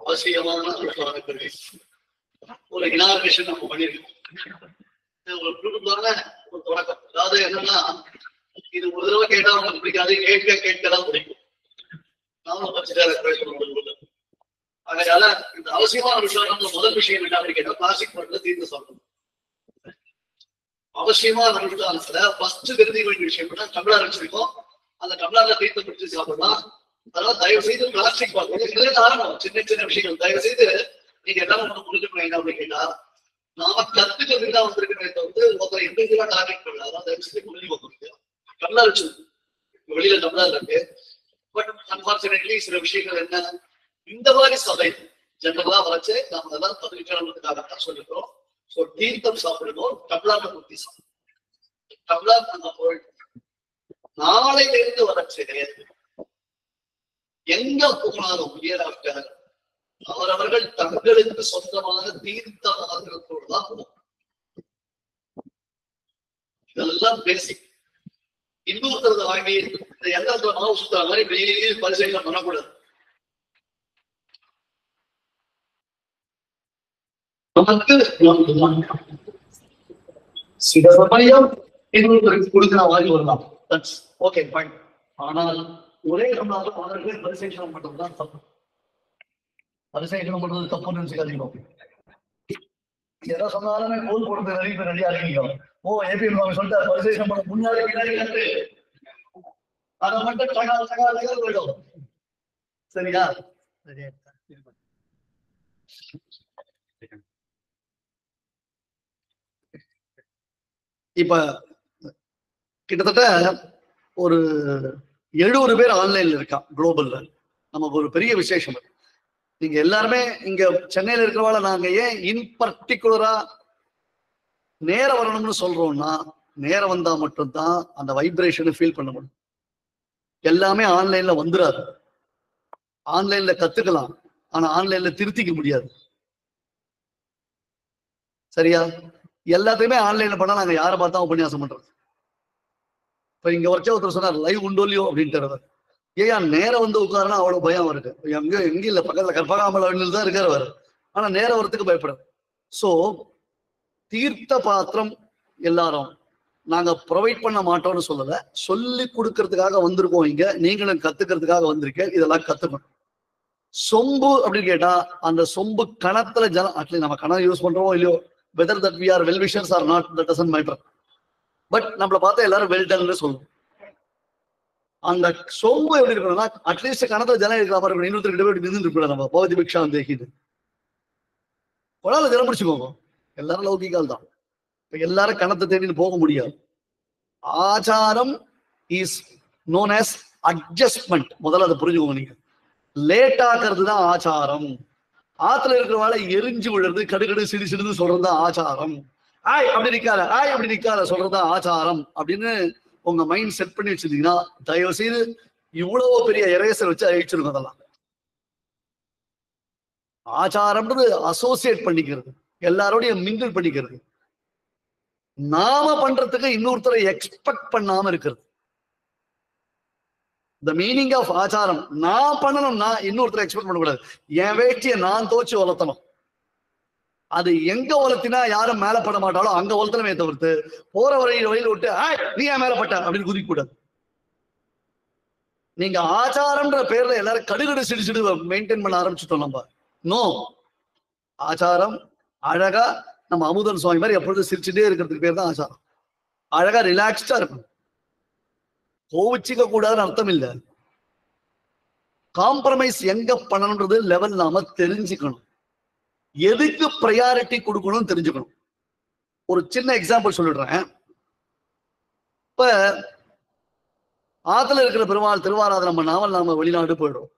அவசியமான ஒரு இனாகிரேஷன் நம்ம பண்ணிருக்கோம். ஒரு குடும்பத்தான ஒரு தொடக்கம். அதாவது என்னன்னா, இது ஒரு தடவை கேட்டா அவங்களுக்கு பிடிக்காது, கேட்கதான் பிடிக்கும். நாம பரிசுத்த. அதனால இந்த அவசியமான விஷயம் முதல் விஷயம் என்ன கேட்டா, பிளாஸ்டிக் பாட்டில தீர்ந்து சாப்பிடணும். அவசியமா அனுஷ்டானத்துல ஃபர்ஸ்ட் தெரிஞ்சுக்க வேண்டிய விஷயம் என்ன, டம்ளர் வச்சிருக்கோம், அந்த டம்ளர்ல தீர்த்தம் பிடிச்சு சாப்பிடலாம். அதனால தயவு செய்து பிளாஸ்டிக் பாட்டில் காரணம் சின்ன சின்ன விஷயங்கள் தயவு செய்து நீங்க எல்லாம் ஒண்ணு புரிஞ்சுக்கணும். என்ன அப்படின்னு கேட்டா, நாம கத்துக்கிறதுக்கு தான் வந்திருக்கிறத ஒருத்தர் எங்களுக்கு டார்கெட் பண்ணல. அதான் தயவு செய்து புரிஞ்சு டம்ளர் வச்சு வெளியில டம்ளர் இருக்கு. பட் அன்பார்ச்சுனேட்லி சில விஷயங்கள் என்ன, இந்த மாதிரி சபை ஜெனரலா வரைச்சு நம்ம எல்லாம் பதிவிக்கிறதுக்காகத்தான் சொல்லிக்கிறோம். தீர்த்தம் சாப்பிடணும், டம்ளர்ல குத்தி சாப்பிடணும். டம்ளர் நம்ம பொருள் நாளையில இருந்து வரைச்சு எங்க போனாலும் இயர் ஆஃப்டர் அவரவர்கள் தங்களுக்கு சொந்தமான தீர்த்த ஆதாரத்தோடு தான் போகும். இதெல்லாம் பேசிக். இன்னொருத்தரத வாங்கி இந்த எண்ணத்துல மாவு சுத்துற மாதிரி வெளியே பரிசீலனை பண்ணக்கூடாது. சில சமயம் இன்னொருத்தருக்கு கொடுக்கிற வாங்கி வரலாம். Okay fine. ஆனால் ஒரே நம்மளாலும் அவர்கள் பரிசீலனை பண்றதுதான் தப்பு. பரிசீலனை பண்றது தப்புன்னு நினைச்சுக்காதீங்க. எதை சொன்னாலுமே கோல் போடுறது நிறைய பேர் ரெடியா இருக்கீங்க. ஏபி சொல்லிட்டு பரிசீலனை பண்ண முன்னாடி அதை மட்டும் போயிடும். சரியா? இப்ப கிட்டத்தட்ட ஒரு 70 பேர் ஆன்லைன்ல இருக்கா குளோபல்ல. நமக்கு ஒரு பெரிய விசேஷம். நீங்க எல்லாருமே இங்க சென்னையில இருக்கிறவால நாங்க ஏன் இன் பர்டிகுலரா நேரம் வரணும்னு சொல்றோம்னா, நேரம் வந்தா மட்டும்தான் அந்த வைப்ரேஷனை ஃபீல் பண்ண முடியும். எல்லாமே ஆன்லைன்ல வந்துடாது. ஆன்லைன்ல கத்துக்கலாம், ஆனா ஆன்லைன்ல திருத்திக்க முடியாது. சரியா? எல்லாத்தையுமே ஆன்லைன்ல பண்ணா நாங்க யாரை பார்த்தா உபன்யாசம் பண்றது. இப்ப இங்க வரைச்சா ஒருத்தர் சொன்னார் லைவ் உண்டோலியோ அப்படின்ட்டு. ஏன் நேரம் வந்து உட்காருன்னா அவ்வளவு பயம் இருக்கு. எங்க இல்ல, பக்கத்துல கற்பகாமல தான் இருக்கிறவர். ஆனா நேரம் வரத்துக்கு பயப்படுறது. சோ தீர்த்த பாத்திரம் எல்லாரும் நாங்க ப்ரொவைட் பண்ண மாட்டோம்னு சொல்லல, சொல்லி கொடுக்கறதுக்காக வந்திருக்கோம். இங்க நீங்களும் கத்துக்கிறதுக்காக வந்திருக்கேன். இதெல்லாம் கத்துக்கணும். சொம்பு அப்படின்னு கேட்டா, அந்த சொம்பு கணத்துல ஜலம் அட்லீஸ்ட் நம்ம கணம் யூஸ் பண்றோமோ இல்லையோ, whether that we are well wishers are not, that doesn't matter. But நம்மளை பார்த்தா எல்லாரும் வெல் டன்னு சொல்லுவோம். அந்த சொம்பு எப்படி இருக்கணும்னா, அட்லீஸ்ட் கணத்துல ஜலம் இருக்கிற மாதிரி இருக்கணும். இன்னொருத்தர் போய் நின்று இருக்கக்கூடாது. நம்ம பௌதி பிக்ஷா தேகிது கொடால ஜலம் பிடிச்சுக்கோங்க. எல்லாரும் லௌகிகால் தான். இப்ப எல்லாரும் கணத்தை தேடின்னு போக முடியாது. ஆச்சாரம் இஸ் நோன் ஆஸ் அட்ஜஸ்ட்மெண்ட். முதல்ல அதை புரிஞ்சுக்கோங்க. நீங்க லேட் ஆக்குறது தான் ஆச்சாரம். ஆத்துல இருக்கிறவால எரிஞ்சு விழுறது, கடுகடு சிடு சிடுன்னு சொல்றதுதான் ஆச்சாரம். ஆய் அப்படி நிக்காத, ஆய் அப்படி நிக்காத சொல்றதுதான் ஆச்சாரம் அப்படின்னு உங்க மைண்ட் செட் பண்ணி வச்சிருந்தீங்கன்னா, தயவு செய்து இவ்வளவு பெரிய எரேசர் வச்சு அழிச்சிருங்க. அதெல்லாம் ஆச்சாரம்ன்றது அசோசியேட் பண்ணிக்கிறது, எல்லாரோடைய மிங்கிள் பண்ணிக்கிறது. நாம பண்றதுக்கு இன்னொருத்தரை எக்ஸ்பெக்ட் பண்ணாம இருக்கிறது. The meaning of ஆச்சாரம் நான் பண்ணணும்னா இன்னொருத்தரை எக்ஸ்பெக்ட் பண்ணக்கூடாது. என் வேட்டியை நான் தோச்சு வளர்த்தணும். அது எங்க வளர்த்தினா யாரும் மேல பட மாட்டாலோ அங்க வளர்த்தனமே தவிர்த்து போற வழியில விட்டு நீ ஏன் மேல பட்ட அப்படின்னு குதிக்க கூடாது. நீங்க ஆச்சாரம்ன்ற பேர்ல எல்லாரும் கடுகடு சிடு சிடு மெயின்டைன் பண்ண ஆரம்பிச்சுட்டோம். நம்ம நோ, ஆச்சாரம் அழகா நம்ம அமுதன் சுவாமி மாதிரி எப்பொழுதும் சிரிச்சுட்டே இருக்கிறதுக்கு பேர் தான் ஆச்சாரம். அழகா ரிலாக்ஸ்டா இருக்கணும். கோவிச்சிக்க கூடாதுன்னு அர்த்தம் இல்லை. காம்ப்ரமைஸ் எங்க பண்ணணும்ன்றது லெவல் நாம தெரிஞ்சுக்கணும். எதுக்கு ப்ரையாரிட்டி கொடுக்கணும்னு தெரிஞ்சுக்கணும். ஒரு சின்ன எக்ஸாம்பிள் சொல்லிடுறேன். இப்ப ஆத்துல இருக்கிற பெருமாள் திருவாராதனை பண்ணாமல் நாம வெளிநாடு போயிடுறோம்.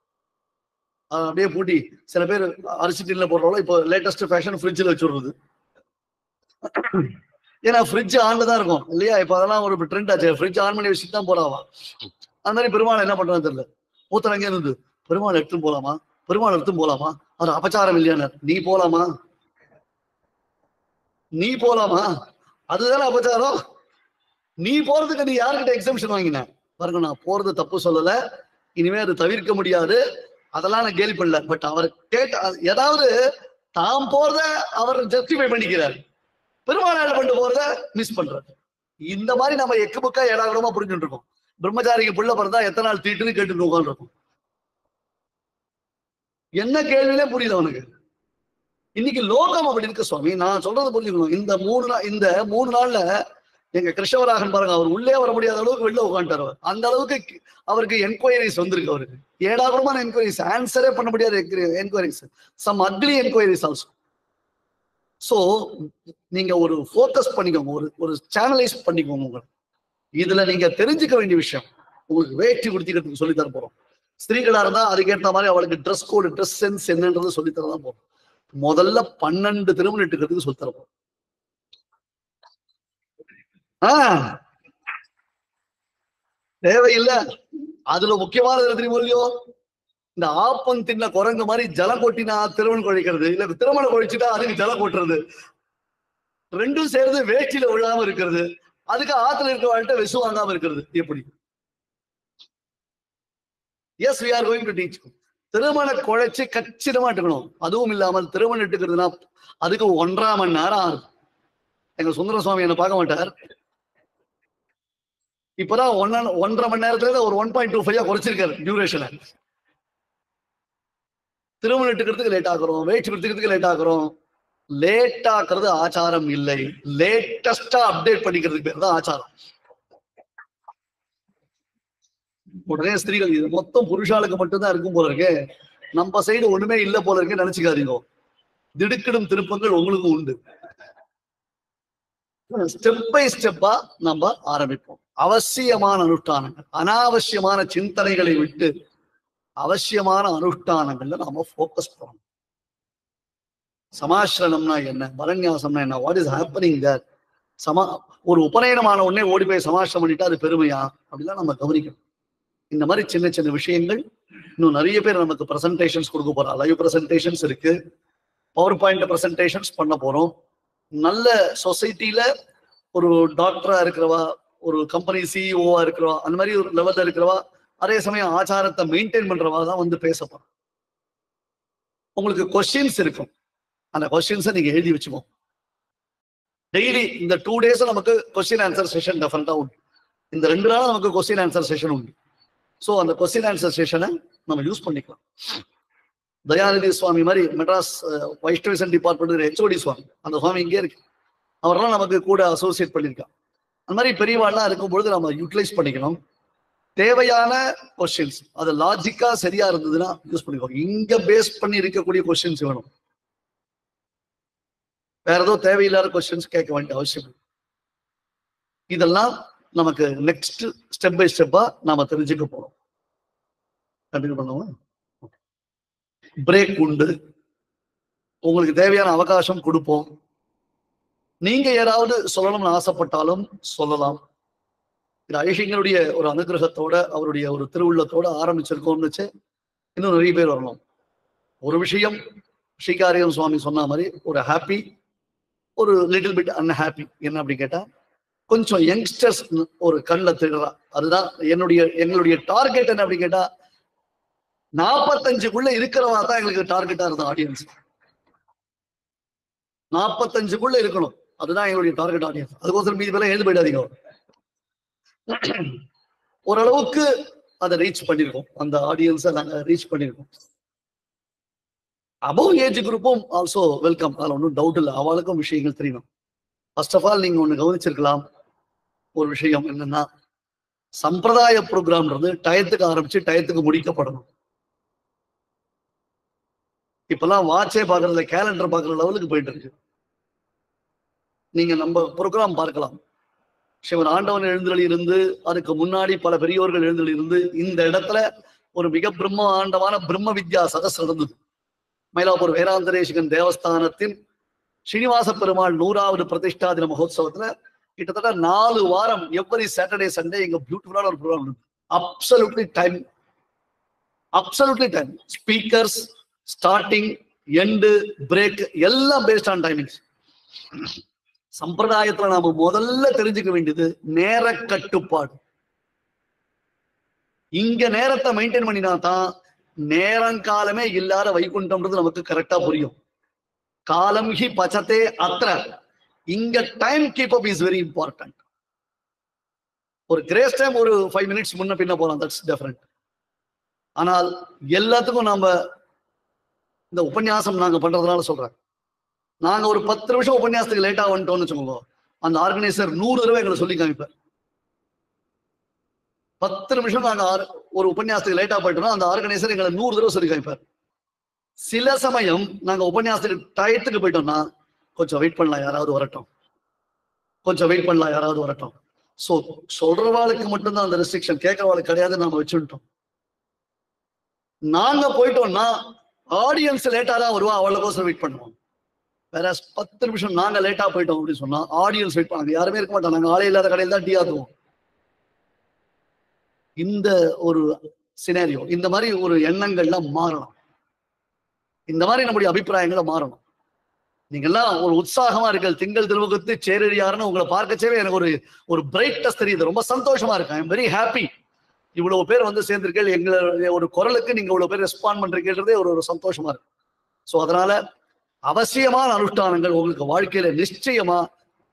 அப்படியே பூட்டி சில பேர் அரிசி டின்ல போடுறோம். இப்போ லேட்டஸ்ட் ஃபேஷன் ஃப்ரிட்ஜில் வச்சுடுறது. ஏன்னா ஃப்ரிட்ஜ் ஆன்ல தான் இருக்கும் இல்லையா? இப்ப அதெல்லாம் ஒரு ட்ரெண்ட் ஆச்சு. ஃப்ரிட்ஜ் ஆன் பண்ணி வச்சுட்டு தான் போறாவா. அந்த மாதிரி பெருமாள் என்ன பண்றான்னு தெரியல. மூத்தரங்க இருந்து பெருமாள் எடுத்துன்னு போலாமா, பெருமாள் எடுத்துன்னு போலாமா, அது அபச்சாரம் இல்லையான்னு. நீ போலாமா, நீ போலாமா? அதுதானே அபச்சாரம். நீ போறதுக்கு நீ யாருக்கிட்ட எக்ஸம்ஷன் வாங்கின பாருங்க, நான் போறது தப்பு சொல்லல, இனிமே அது தவிர்க்க முடியாது, அதெல்லாம் நான் கேள்வி பண்ணல. பட் அவர் கேட்ட ஏதாவது தாம் போறத அவர் ஜஸ்டிஃபை பண்ணிக்கிறார், பெருமாள் பண்ணி போறத மிஸ் பண்றாரு. இந்த மாதிரி நம்ம எக்கு புக்கா ஏடாகூடமா புரிஞ்சுட்டு இருக்கோம். பிரம்மச்சாரிக்கு புள்ள பிறந்தா எத்தனை நாள் தீட்டுன்னு கேட்டு உட்காந்துருக்கும். என்ன கேள்வியிலே புரியல அவனுக்கு. இன்னைக்கு லோகம் அப்படி இருக்கு சுவாமி. நான் சொல்றது புரிஞ்சுக்கணும். இந்த மூணு நாள்ல எங்க கிருஷ்ணவராகன் பாருங்க, அவர் உள்ளே வர முடியாத அளவுக்கு வெளில உட்காந்துட்டார். அந்த அளவுக்கு அவருக்கு என்கொயரிஸ் வந்திருக்கு. அவருக்கு ஏடாகூடமான என்கொயரிஸ், ஆன்சரே பண்ண முடியாத enquiries, some ugly enquiries also. So நீங்க ஒரு ஃபோக்கஸ் பண்ணிக்கோங்க, ஒரு சேனலைஸ் பண்ணிக்கோங்க. உங்களுக்கு இதுல நீங்க தெரிஞ்சுக்க வேண்டிய விஷயம், உங்களுக்கு வேட்டி குடிச்சிக்கிறதுக்கு சொல்லி தர போறோம். ஸ்திரீகளா இருந்தா அதுக்கேற்ற மாதிரி அவளுக்கு ட்ரெஸ் கோடு, ட்ரெஸ் சென்ஸ் என்னன்றது சொல்லித்தரதான் போறோம். முதல்ல 12 திருமணம் இட்டுக்கிறதுக்கு சொல்லி தர போறோம். தேவையில்லை. அதுல முக்கியமான தெரியுமோ, இந்த ஆப்பம் தின்ன குரங்கு மாதிரி ஜலம் கொட்டினா திருமணம் கொழிக்கிறது, இல்ல திருமணம் கொழிச்சுட்டா அதுக்கு ஜலம் கொட்டுறது, ரெண்டும் சேர்ந்து வேட்டியில விழாம இருக்கிறது, அதுக்கு ஆத்துல இருக்க வாழ்க்கை விசு வாங்காம இருக்கிறது. எப்படி? Yes, we are going to teach. திருமண குழைச்சு கச்சிதமா இட்டுக்கணும். அதுவும் இல்லாமல் திருமணம் இட்டுக்கிறதுனா அதுக்கு 1.5 மணி நேரம் ஆகுது. எங்க சுந்தர சுவாமி என்ன பார்க்க மாட்டார். இப்பதான் 1.5 மணி நேரத்துல ஒரு 1.25 குறைச்சிருக்காரு டியூரேஷனை. திருமணம் இட்டுக்கிறதுக்கு லேட் ஆகுறோம், வேட்சி கொடுத்துக்கிறதுக்கு லேட் ஆகுறோம். லேட் ஆக்குறது ஆச்சாரம் இல்லை, லேட்டஸ்டா அப்டேட் பண்ணிக்கிறதுக்கு பேர் தான் ஆச்சாரம். உடனே ஸ்திரீகள் இது மொத்தம் புருஷாளுக்கு மட்டும்தான் இருக்கும் போல இருக்கு, நம்ம சைடு ஒண்ணுமே இல்லை போல இருக்கு நினைச்சுக்காதீங்க. திடுக்கிடும் திருப்பங்கள் உங்களுக்கு உண்டு. ஸ்டெப் பை ஸ்டெப்பா நம்ம ஆரம்பிப்போம். அவசியமான அனுஷ்டானங்கள், அனாவசியமான சிந்தனைகளை விட்டு அவசியமான அனுஷ்டானங்கள்ல நாம போக்கஸ் பண்ணணும். சமாசிரணம்னா என்ன, பரநியாசம்னா என்ன, வாட் இஸ் ஹேப்பனிங் தேர். ஒரு உபநயனமான உடனே ஓடி போய் சமாசிரம் பண்ணிட்டா அது பெருமையா அப்படிலாம் நம்ம கவனிக்கணும். இந்த மாதிரி சின்ன சின்ன விஷயங்கள் இன்னும் நிறைய பேர் நமக்கு பிரசன்டேஷன்ஸ் கொடுக்க போறோம். லைவ் பிரசன்டேஷன்ஸ் இருக்கு, பவர் பாயிண்ட் பிரசன்டேஷன்ஸ் பண்ண போறோம். நல்ல சொசைட்டில ஒரு டாக்டரா இருக்கிறவா, ஒரு கம்பெனி சிஇஓவா இருக்கிறவா, அந்த மாதிரி ஒரு லெவல்ல இருக்கிறவா, அதே சமயம் ஆச்சாரத்தை மெயின்டைன் பண்றவா தான் வந்து பேச போறோம். உங்களுக்கு கொஸ்டின்ஸ் இருக்கும், அந்த கொஸ்டின்ஸை நீங்க எழுதி வச்சுக்கோங்க. டெய்லி இந்த 2 days நமக்கு கொஸ்டின் ஆன்சர் செஷன் டெஃபினட்டா உண்டு. இந்த 2 நாள் நமக்கு கொஸ்டின் ஆன்சர் செஷன் உண்டு. ஸோ அந்த கொஸ்டின் ஆன்சர் செஷனை நம்ம யூஸ் பண்ணிக்கலாம். தயாநிதி சுவாமி மாதிரி மெட்ராஸ் வைஷ்ணவிசன் டிபார்ட்மெண்ட் ஹெச்ஓடி சுவாமி, அந்த சுவாமி இங்கே இருக்கு, அவரெல்லாம் நமக்கு கூட அசோசியேட் பண்ணியிருக்கான். அந்த மாதிரி பெரியவாள்லாம் இருக்கும்பொழுது நம்ம யூட்டிலைஸ் பண்ணிக்கணும். தேவையான கொஸ்டின்ஸ் அது லாஜிக்கா சரியா இருந்ததுன்னா யூஸ் பண்ணிக்கோங்க. இங்க பேஸ் பண்ணி இருக்கக்கூடிய கொஸ்டின்ஸ் வேணும், வேற ஏதோ தேவையில்லாத கொஸ்டின்ஸ் கேட்க வேண்டிய அவசியம். இதெல்லாம் நமக்கு நெக்ஸ்ட் ஸ்டெப் பை ஸ்டெப்பா நாம தெரிஞ்சுக்க போறோம். கண்டினியூ பண்ணுவோம். பிரேக் உண்டு, உங்களுக்கு தேவையான அவகாசம் கொடுப்போம். நீங்க யாராவது சொல்லணும்னு ஆசைப்பட்டாலும் சொல்லலாம். இது ஐஷிங்கனுடைய ஒரு அனுகிரகத்தோட அவருடைய ஒரு திருவுள்ளத்தோட ஆரம்பிச்சிருக்கோம்னு இன்னும் நிறைய பேர் வரணும். ஒரு விஷயம் ஸ்ரீகாரியம் சுவாமி சொன்ன மாதிரி ஒரு ஹாப்பி, ஒரு லிட்டில் பிட் அன்ஹாப்பி. என்ன அப்படி கேட்டா, கொஞ்சம் யங்ஸ்டர்ஸ் ஒரு கண்ணில் திடுறா. அதுதான் எங்களுடைய டார்கெட். என்ன அப்படி கேட்டா, 45க்குள்ள இருக்கிறவா தான் எங்களுக்கு டார்கெட்டா இருந்தோம். ஆடியன்ஸ் 45க்குள்ள இருக்கணும், அதுதான் எங்களுடைய டார்கெட் ஆடியன்ஸ். அதுக்கோசரம் மீதி பேர் எழுந்து போயிடாதீங்க. ஓரளவுக்கு அதை ரீச் பண்ணிருக்கோம், அந்த ஆடியன்ஸை நாங்க ரீச் பண்ணிருக்கோம். அபவ் ஏஜ் குரூப்பும் ஆல்சோ வெல்கம், அதில் ஒன்றும் டவுட் இல்லை. அவளுக்கும் விஷயங்கள் தெரியணும். ஃபர்ஸ்ட் ஆஃப் ஆல் நீங்க ஒண்ணு கவனிச்சிருக்கலாம், ஒரு விஷயம் என்னன்னா, சம்பிரதாய ப்ரோக்ராம்ன்றது டயத்துக்கு ஆரம்பிச்சு டயத்துக்கு முடிக்கப்படணும். இப்பெல்லாம் வாட்சே பாக்குறதுல, கேலண்டர் பாக்குற லெவலுக்கு போயிட்டு இருக்கு. நீங்க நம்ம ப்ரோக்ராம் பார்க்கலாம், சிவன் ஆண்டவன் எழுந்தருளி இருந்து அதுக்கு முன்னாடி பல பெரியோர்கள் எழுந்தருளி இருந்து இந்த இடத்துல ஒரு மிக பிரம்மாண்டமான பிரம்ம வித்யா சதஸ் நடந்தது. மயிலாப்பூர் வேதாந்தரேஷகன் தேவஸ்தானத்தின் ஸ்ரீனிவாச பெருமாள் 100வது பிரதிஷ்டா தின மகோத்சவத்துல கிட்டத்தட்ட 4 வாரம் எவ்ரி சாட்டர்டே சண்டே எங்க பியூட்டிஃபுல்லான ஒரு ப்ரோக்ராம் இருக்கு. Absolutely time, speakers, starting, end, break எல்லாம் பேஸ்ட் ஆன் டைமிங்ஸ். சம்பிரதாயத்துல நாம முதல்ல தெரிஞ்சுக்க வேண்டியது நேர கட்டுப்பாடு. இங்க நேரத்தை மெயின்டைன் பண்ணினா தான் நேரங்காலமே இல்லாத வைகுண்டம்ன்றது நமக்கு கரெக்டா புரியும். காலம் ஹி பச்சத்தே அத்திர. இங்க time keep up is very important. ஒரு கிரேஸ் டைம் ஒரு 5 minutes முன்ன பின்ன போலாம், தட்ஸ் டிஃபரெண்ட். ஆனால் எல்லாத்துக்கும் நாம இந்த உபன்யாசம் நாங்க பண்றதுனால சொல்றேன், நாங்க ஒரு 10 நிமிஷம் உபன்யாசத்துக்கு லேட்டா வந்துட்டோம்னு வச்சுக்கோங்க, அந்த ஆர்கனைசர் 100 தடவை எங்களை சொல்லி காமிப்பார். 10 நிமிஷம் நாங்க ஒரு உபன்யாசத்துக்கு லேட்டா போயிட்டோம்னா அந்த ஆர்கனைசர் எங்களை 100 தடவை சொல்லி காமிப்பார். சில சமயம் நாங்க உபன்யாசத்துக்கு டயத்துக்கு போயிட்டோம்னா கொஞ்சம் வெயிட் பண்ணலாம், யாராவது வரட்டும், கொஞ்சம் வெயிட் பண்ணலாம், யாராவது வரட்டும். சோ சொல்றவாளுக்கு மட்டும்தான் அந்த ரெஸ்ட்ரிக்ஷன், கேட்கறவாளுக்கு கிடையாது. நாம வச்சுட்டோம். நாங்க போயிட்டோம்னா ஆடியன்ஸ் லேட்டா தான் வருவா, அவளுக்கோசரம் வெயிட் பண்ணுவோம். வேற 10 நிமிஷம் நாங்க லேட்டா போயிட்டோம் அப்படின்னு சொன்னா ஆடியன்ஸ் வெயிட் பண்ணாங்க, யாருமே இருக்க மாட்டாங்க. நாங்க ஆளே இல்லாத கடையில் தான் டீ ஆத்துவோம். இந்த ஒரு சினாரியோ, இந்த மாதிரி ஒரு எண்ணங்கள்லாம் மாறணும். இந்த மாதிரி நம்முடைய அபிப்பிராயங்களை மாறணும். நீங்கெல்லாம் ஒரு உற்சாகமா இருக்கு, திங்கள் திருமுகத்து சேரடியாருன்னு உங்களை பார்க்கச்சேவே எனக்கு ஒரு பிரைட்னஸ் தெரியுது. ரொம்ப சந்தோஷமா இருக்கேன். I'm very happy. இவ்வளவு பேர் வந்து சேர்ந்திருக்கீர்கள், எங்களுடைய ஒரு குரலுக்கு நீங்க இவ்வளவு பேர் ரெஸ்பாண்ட் பண்றீங்கன்றதே ஒரு சந்தோஷமா இருக்கு. ஸோ அதனால அவசியமான அனுஷ்டானங்கள் உங்களுக்கு வாழ்க்கையில நிச்சயமா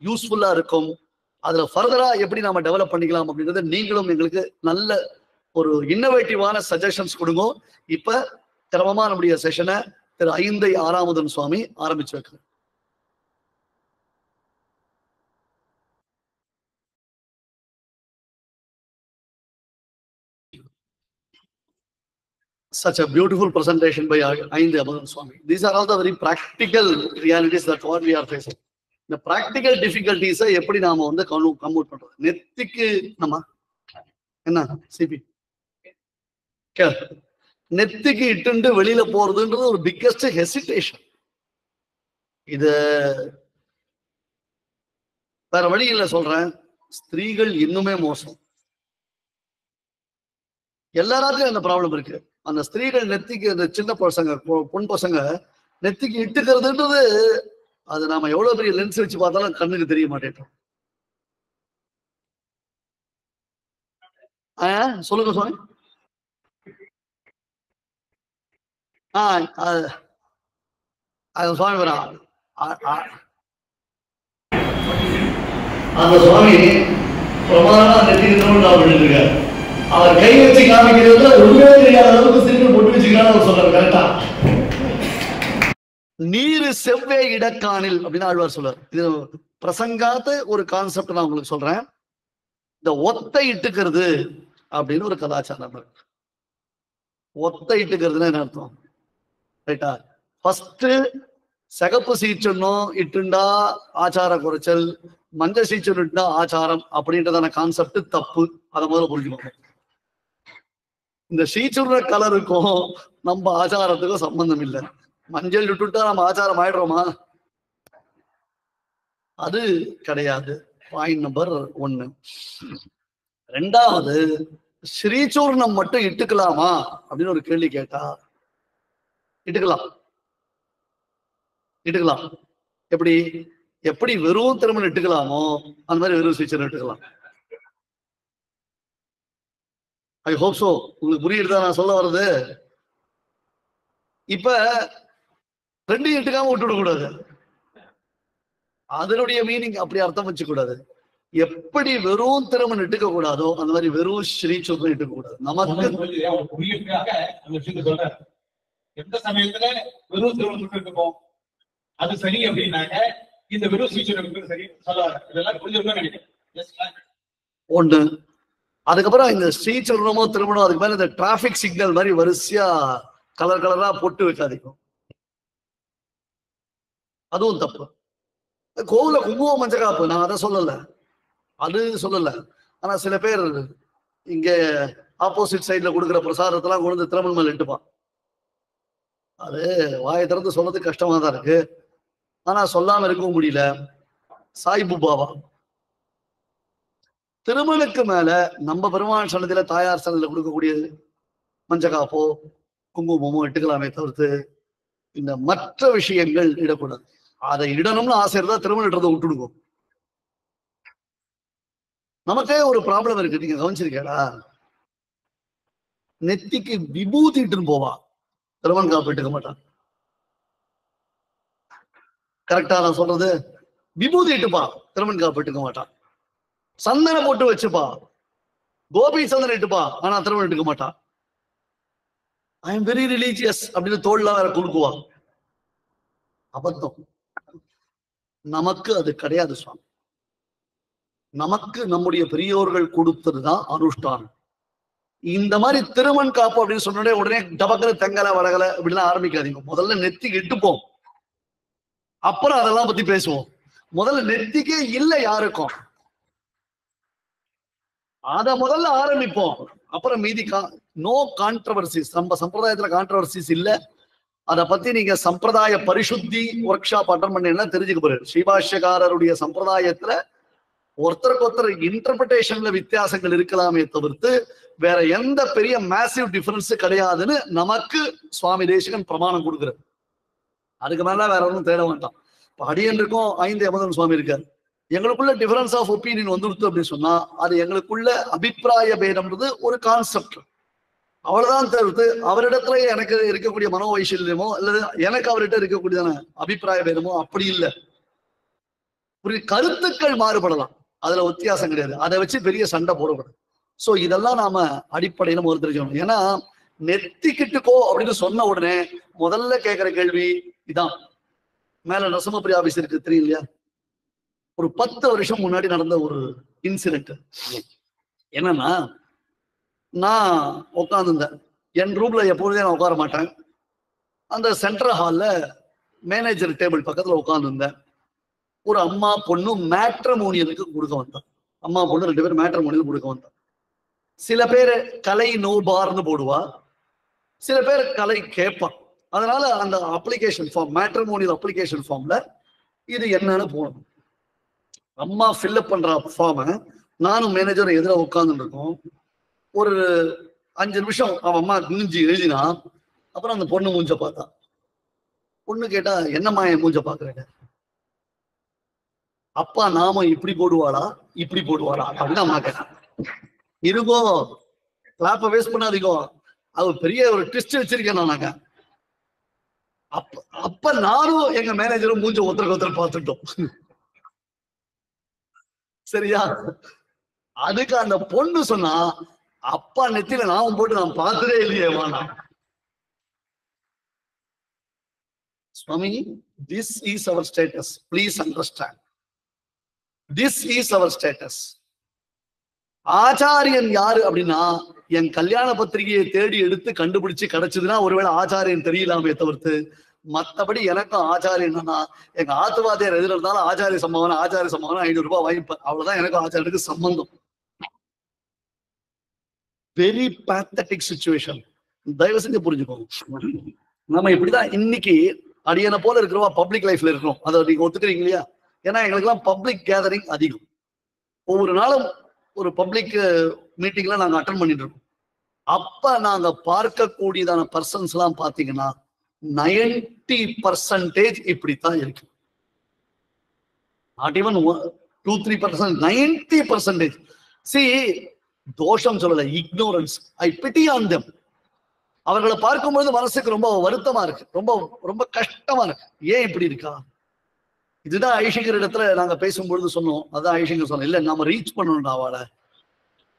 யூஸ்ஃபுல்லா இருக்கும். அதுல ஃபர்தரா எப்படி நாம டெவலப் பண்ணிக்கலாம் அப்படின்றத நீங்களும் எங்களுக்கு நல்ல ஒரு இன்னோவேட்டிவான சஜஷன்ஸ் கொடுங்க. இப்ப கிரமமா நம்முடைய செஷனை திரு ஐந்தை ஆறாமுதன் சுவாமி ஆரம்பிச்சு வைக்கிறேன். Such a beautiful presentation by Aindhi Amadan Swami. These are all the very practical realities that what we are facing. The practical difficulties எப்படி நாம வந்து கம்யூட் பண்றது. நெத்திக்கு நம்ம என்ன சிபி நெத்திக்கு இட்டு வெளியில போறதுன்றது ஒரு பிக்கஸ்ட் ஹெசிடேஷன். இது வேற வழி இல்லை சொல்றேன். ஸ்திரீகள் இன்னுமே மோசம். எல்லாராத்துலயும் அந்த ப்ராப்ளம் இருக்கு. அந்த ஸ்திரீகள் நெத்திக்கு, அந்த சின்ன பசங்க பொன் பசங்க நெத்திக்கு இட்டுக்கிறதுன்றது அது நாம எவ்வளவு பெரிய லென்ஸ் வச்சு பார்த்தாலும் கண்ணுக்கு தெரிய மாட்டேன். சொல்லுங்க சுவாமி. அது சுவாமி வரா அந்த சுவாமி பிரமாதமா நெத்திக்கு அப்படின்னு இருக்காரு. அவர் கை வச்சு காமிக்கிறதுல ஒண்ணுமே தெரியாத அளவுக்கு சிறு பொட்டு வச்சுக்கலாம் அவர் சொல்றாரு. கரெக்டா? நீரு செவ்வே இடக்காணில் அப்படின்னு ஆழ்வார் சொல்றாரு. இது பிரசங்காத்த ஒரு கான்செப்ட் நான் உங்களுக்கு சொல்றேன். இந்த ஒத்தை இட்டுக்கிறது அப்படின்னு ஒரு கலாச்சாரம் இருக்கு. ஒத்தை இட்டுக்கிறதுனா என்ன அர்த்தம்? ரைட்டா? ஃபர்ஸ்ட் சிகப்பு சீச்சனும் இட்டுண்டா ஆச்சார குறைச்சல், மஞ்சள் சீச்சன் இட்டுண்டா ஆச்சாரம் அப்படின்றதான கான்செப்ட் தப்பு. அதை முதல்ல புரிஞ்சுக்கோங்க. இந்த சீச்சுடுற கலருக்கும் நம்ம ஆச்சாரத்துக்கும் சம்பந்தம் இல்லை. மஞ்சள் விட்டுட்டா நம்ம ஆச்சாரம் ஆயிடுறோமா? அது கிடையாது. Point number 1. ரெண்டாவது, ஸ்ரீசூர்ணம் மட்டும் இட்டுக்கலாமா அப்படின்னு ஒரு கேள்வி கேட்டா இட்டுக்கலாம். இட்டுக்கலாம். எப்படி எப்படி வெறும் திருமணம் இட்டுக்கலாமோ அந்த மாதிரி வெறும் ஸ்ரீசூர்ணம் இட்டுக்கலாம். I hope so. உங்களுக்கு புரியுதா நான் சொல்ல வர்றது? இப்ப ரெண்டையும் இட்டுக்காம விட்டுவிட கூடாது. அதனுடைய மீனிங் அப்படி அர்த்தம் வச்சு கூடாது. எப்படி வெறும் திருமணம் இட்டுக்க கூடாதோ அந்த மாதிரி வெறும் ஸ்ரீசூர்ணம் இட்டுக்க கூடாது. நமக்கு எந்த சமயத்துல வெறும் திருமணம் இருக்கும் அது சரி அப்படின்னாக்க இந்த வெறும் ஸ்ரீசூர்ணம் சரி சொல்லுவாங்க. இதெல்லாம் புரிஞ்சிருக்கும் நினைக்கிறேன். ஒண்ணு. அதுக்கப்புறம் இந்த ஸ்ரீசூர்ணமோ திருமணம் அதுக்கு மேல இந்த டிராபிக் சிக்னல் மாதிரி வரிசையா கலர் கலரா பொட்டு வைக்காதீங்க. அதுவும் தப்பு. கோவில குங்குமம் மஞ்சக்காப்பு நான் அதை சொல்லல, அது சொல்லல. ஆனா சில பேர் இங்க ஆப்போசிட் சைட்ல கொடுக்குற பிரசாதத்தெல்லாம் கொண்டு திருமணம் மேல இட்டுப்பான். அது வாயை திறந்து சொல்றது கஷ்டமா தான் இருக்கு. ஆனா சொல்லாம இருக்கவும் முடியல. சாய்புபாவா திருமணுக்கு மேல நம்ம பெருமாள் சன்னதியில தாயார் சன்னதியில கொடுக்கக்கூடிய மஞ்சக்காப்போ குங்குமமோ இட்டுக்கலாமே தவிர்த்து இந்த மற்ற விஷயங்கள் இடக்கூடாது. அதை இடணும்னு ஆசை இருந்தா திருமணத்தை விட்டுடுவோம். நமக்கே ஒரு ப்ராப்ளம் இருக்கு, நீங்க கவனிச்சிருக்கேடா? நெத்திக்கு விபூதி இட்டுன்னு போவா, திருமண் காப்பு இட்டுக்க மாட்டான். கரெக்டா நான் சொல்றது? விபூதி இட்டுப்பா, திருமண் காப்பு இட்டுக்க மாட்டான். சந்தன போட்டு வச்சுப்பா, கோபி சந்தனம் இட்டுப்பா, ஆனா திருமணம் இட்டுக்க மாட்டான். ஐ எம் வெரி ரிலீஜியஸ் அப்படின்னு தோல்ல வேற குலுக்குவா. அபத்தம். நமக்கு அது கிடையாது சுவாமி. நமக்கு நம்முடைய பெரியோர்கள் கொடுத்ததுதான் அனுஷ்டானம். இந்த மாதிரி திருமண் காப்பு அப்படின்னு சொன்னோடனே உடனே டபக்கல தெங்கல வடகல இப்படிலாம் ஆரம்பிக்காதீங்க. முதல்ல நெத்திக்கு இட்டுப்போம், அப்புறம் அதெல்லாம் பத்தி பேசுவோம். முதல்ல நெத்திக்கே இல்லை யாருக்கும், அத முதல்ல ஆரம்பிப்போம். அப்புறம் மீதி நோ கான்ட்ரவர்சிஸ். நம்ம சம்பிரதாயத்துல கான்ட்ரவர்சிஸ் இல்ல. அதை பத்தி நீங்க சம்பிரதாய பரிசுத்தி ஒர்க் ஷாப் அட்டன் பண்ணீங்கன்னா தெரிஞ்சுக்க போறீங்க. ஸ்ரீபாஷ்யக்காரருடைய சம்பிரதாயத்துல ஒருத்தருக்கு ஒருத்தர் இன்டர்பிரேஷன்ல வித்தியாசங்கள் இருக்கலாமே தவிர்த்து வேற எந்த பெரிய மேசிவ் டிஃபரன்ஸ் கிடையாதுன்னு நமக்கு சுவாமி தேசிகன் பிரமாணம் கொடுக்குறாரு. அதுக்கு மேல வேற ஒன்றும் தேட வேண்டாம். இப்ப அடியனுக்கும் 5 யமதன் சுவாமி இருக்காரு. எங்களுக்குள்ள டிஃபரன்ஸ் ஆஃப் ஒப்பீனியன் வந்துடுத்து அப்படின்னு சொன்னா அது எங்களுக்குள்ள அபிப்பிராய பேதம்ன்றது ஒரு கான்செப்ட், அவ்வளவுதான். தவிர்த்து அவரிடத்துல எனக்கு இருக்கக்கூடிய மனோ வைசல்யமோ அல்லது எனக்கு அவர்கிட்ட இருக்கக்கூடியதான அபிப்பிராய பேதமோ அப்படி இல்லை. கருத்துக்கள் மாறுபடலாம், அதுல வித்தியாசம் கிடையாது. அதை வச்சு பெரிய சண்டை போடக்கூடாது. சோ இதெல்லாம் நாம அடிப்படையில முதல் தெரிஞ்சுக்கணும். ஏன்னா நெத்திக்கிட்டுக்கோ அப்படின்னு சொன்ன உடனே முதல்ல கேட்கிற கேள்வி இதான். மேல நரசிம்மபுரி ஆபீஸ் இருக்கு தெரியும் இல்லையா? ஒரு 10 வருஷம் முன்னாடி நடந்த ஒரு இன்சிடென்ட் என்னன்னா, நான் உட்காந்துருந்தேன். என் ரூம்ல எப்பொழுதே நான் உட்கார மாட்டேன். அந்த சென்ட்ரல் ஹால்ல மேனேஜர் டேபிள் பக்கத்துல உட்காந்துருந்தேன். ஒரு அம்மா பொண்ணு மேட்ரமோனியலுக்கு கொடுக்க வந்தான். அம்மா பொண்ணு 2 பேரும் மேட்ரமோனியல் கொடுக்க வந்தான். சில பேர் கலை நோபார்னு போடுவா, சில பேர் கலை கேட்பான். அதனால அந்த அப்ளிகேஷன் ஃபார்ம், மேட்ரமோனியல் அப்ளிகேஷன் ஃபார்ம்ல இது என்னன்னு போகணும். அம்மா ஃபில்அப் பண்ற ஃபார்ம நானும் மேனேஜரும் எதிர உட்கார்ந்துட்டு இருக்கோம். ஒரு 5 நிமிஷம் அவன் அம்மா குனிஞ்சு எழுதினா, அப்புறம் அந்த பொண்ணு மூஞ்ச பார்த்தா. பொண்ணு கேட்டா, என்னம்மா என் மூஞ்ச பாக்குறேன்? அப்பா நாம இப்படி போடுவாளா இப்படி போடுவாளா அப்படின்னு அம்மா கேட்டான். இருக்கோ கிளாப்ப வேஸ்ட் பண்ணாதீங்க, அது பெரிய ஒரு ட்விஸ்ட் வச்சிருக்கேன் நாங்க. அப்ப நானும் எங்க மேனேஜரும் மூஞ்ச ஒருத்தருக்கு ஒருத்தர் பார்த்துட்டோம். சரியா? அதுக்கு அந்த பொண்ணு சொன்னா, அப்பா நெத்தியில நாமம் போட்டு நான் பார்த்ததே இல்லையே வானா. சுவாமி, this is our status, please understand, this is our status. ஆச்சாரியன் யாரு அப்படின்னா, என் கல்யாண பத்திரிகையை தேடி எடுத்து கண்டுபிடிச்சு கிடைச்சதுன்னா ஒருவேளை ஆச்சாரியன் தெரியலாமே தவிர்த்து, மத்தபடி எனக்கும் ஆச்சாரியன் என்னன்னா, எங்க ஆத்துவாதியார் எதிர இருந்தாலும் ஆச்சாரிய சம்பவம் 500 ரூபாய் வாங்கிப்பேன். அவ்வளவுதான் எனக்கும் ஆச்சாரியனுக்கு சம்பந்தம். Very pathetic situation. தயவு செஞ்சு புரிஞ்சுக்கோங்க. நம்ம இப்படிதான் இன்னைக்கு அடியனை போல இருக்கிறவா பப்ளிக் லைஃப்ல இருக்கிறோம். அதை நீங்க ஒத்துக்கிறீங்க இல்லையா? ஏன்னா எங்களுக்கு எல்லாம் பப்ளிக் கேதரிங் அதிகம். ஒவ்வொரு நாளும் ஒரு பப்ளிக் மீட்டிங்ல நாங்க அட்டன் பண்ணிட்டு இருக்கோம். அப்ப நாங்க பார்க்கக்கூடியதான பர்சன்ஸ் எல்லாம் பாத்தீங்கன்னா 90% இப்படித்தான் இருக்கு. Not even 2-3%, 90%. See, தோஷம் சொல்லல, ignorance. I PT on them. அவர்களை பார்க்கும்பொழுது மனசுக்கு ரொம்ப வருத்தமா இருக்கு, ரொம்ப ரொம்ப கஷ்டமா இருக்கு. ஏன் இப்படி இருக்கா? இதுதான் ஐஷங்கர் இடத்துல நாங்க பேசும்பொழுது சொன்னோம். அதான் ஐஷங்கர் சொன்னோம், இல்ல நாம ரீச் பண்ணணும்,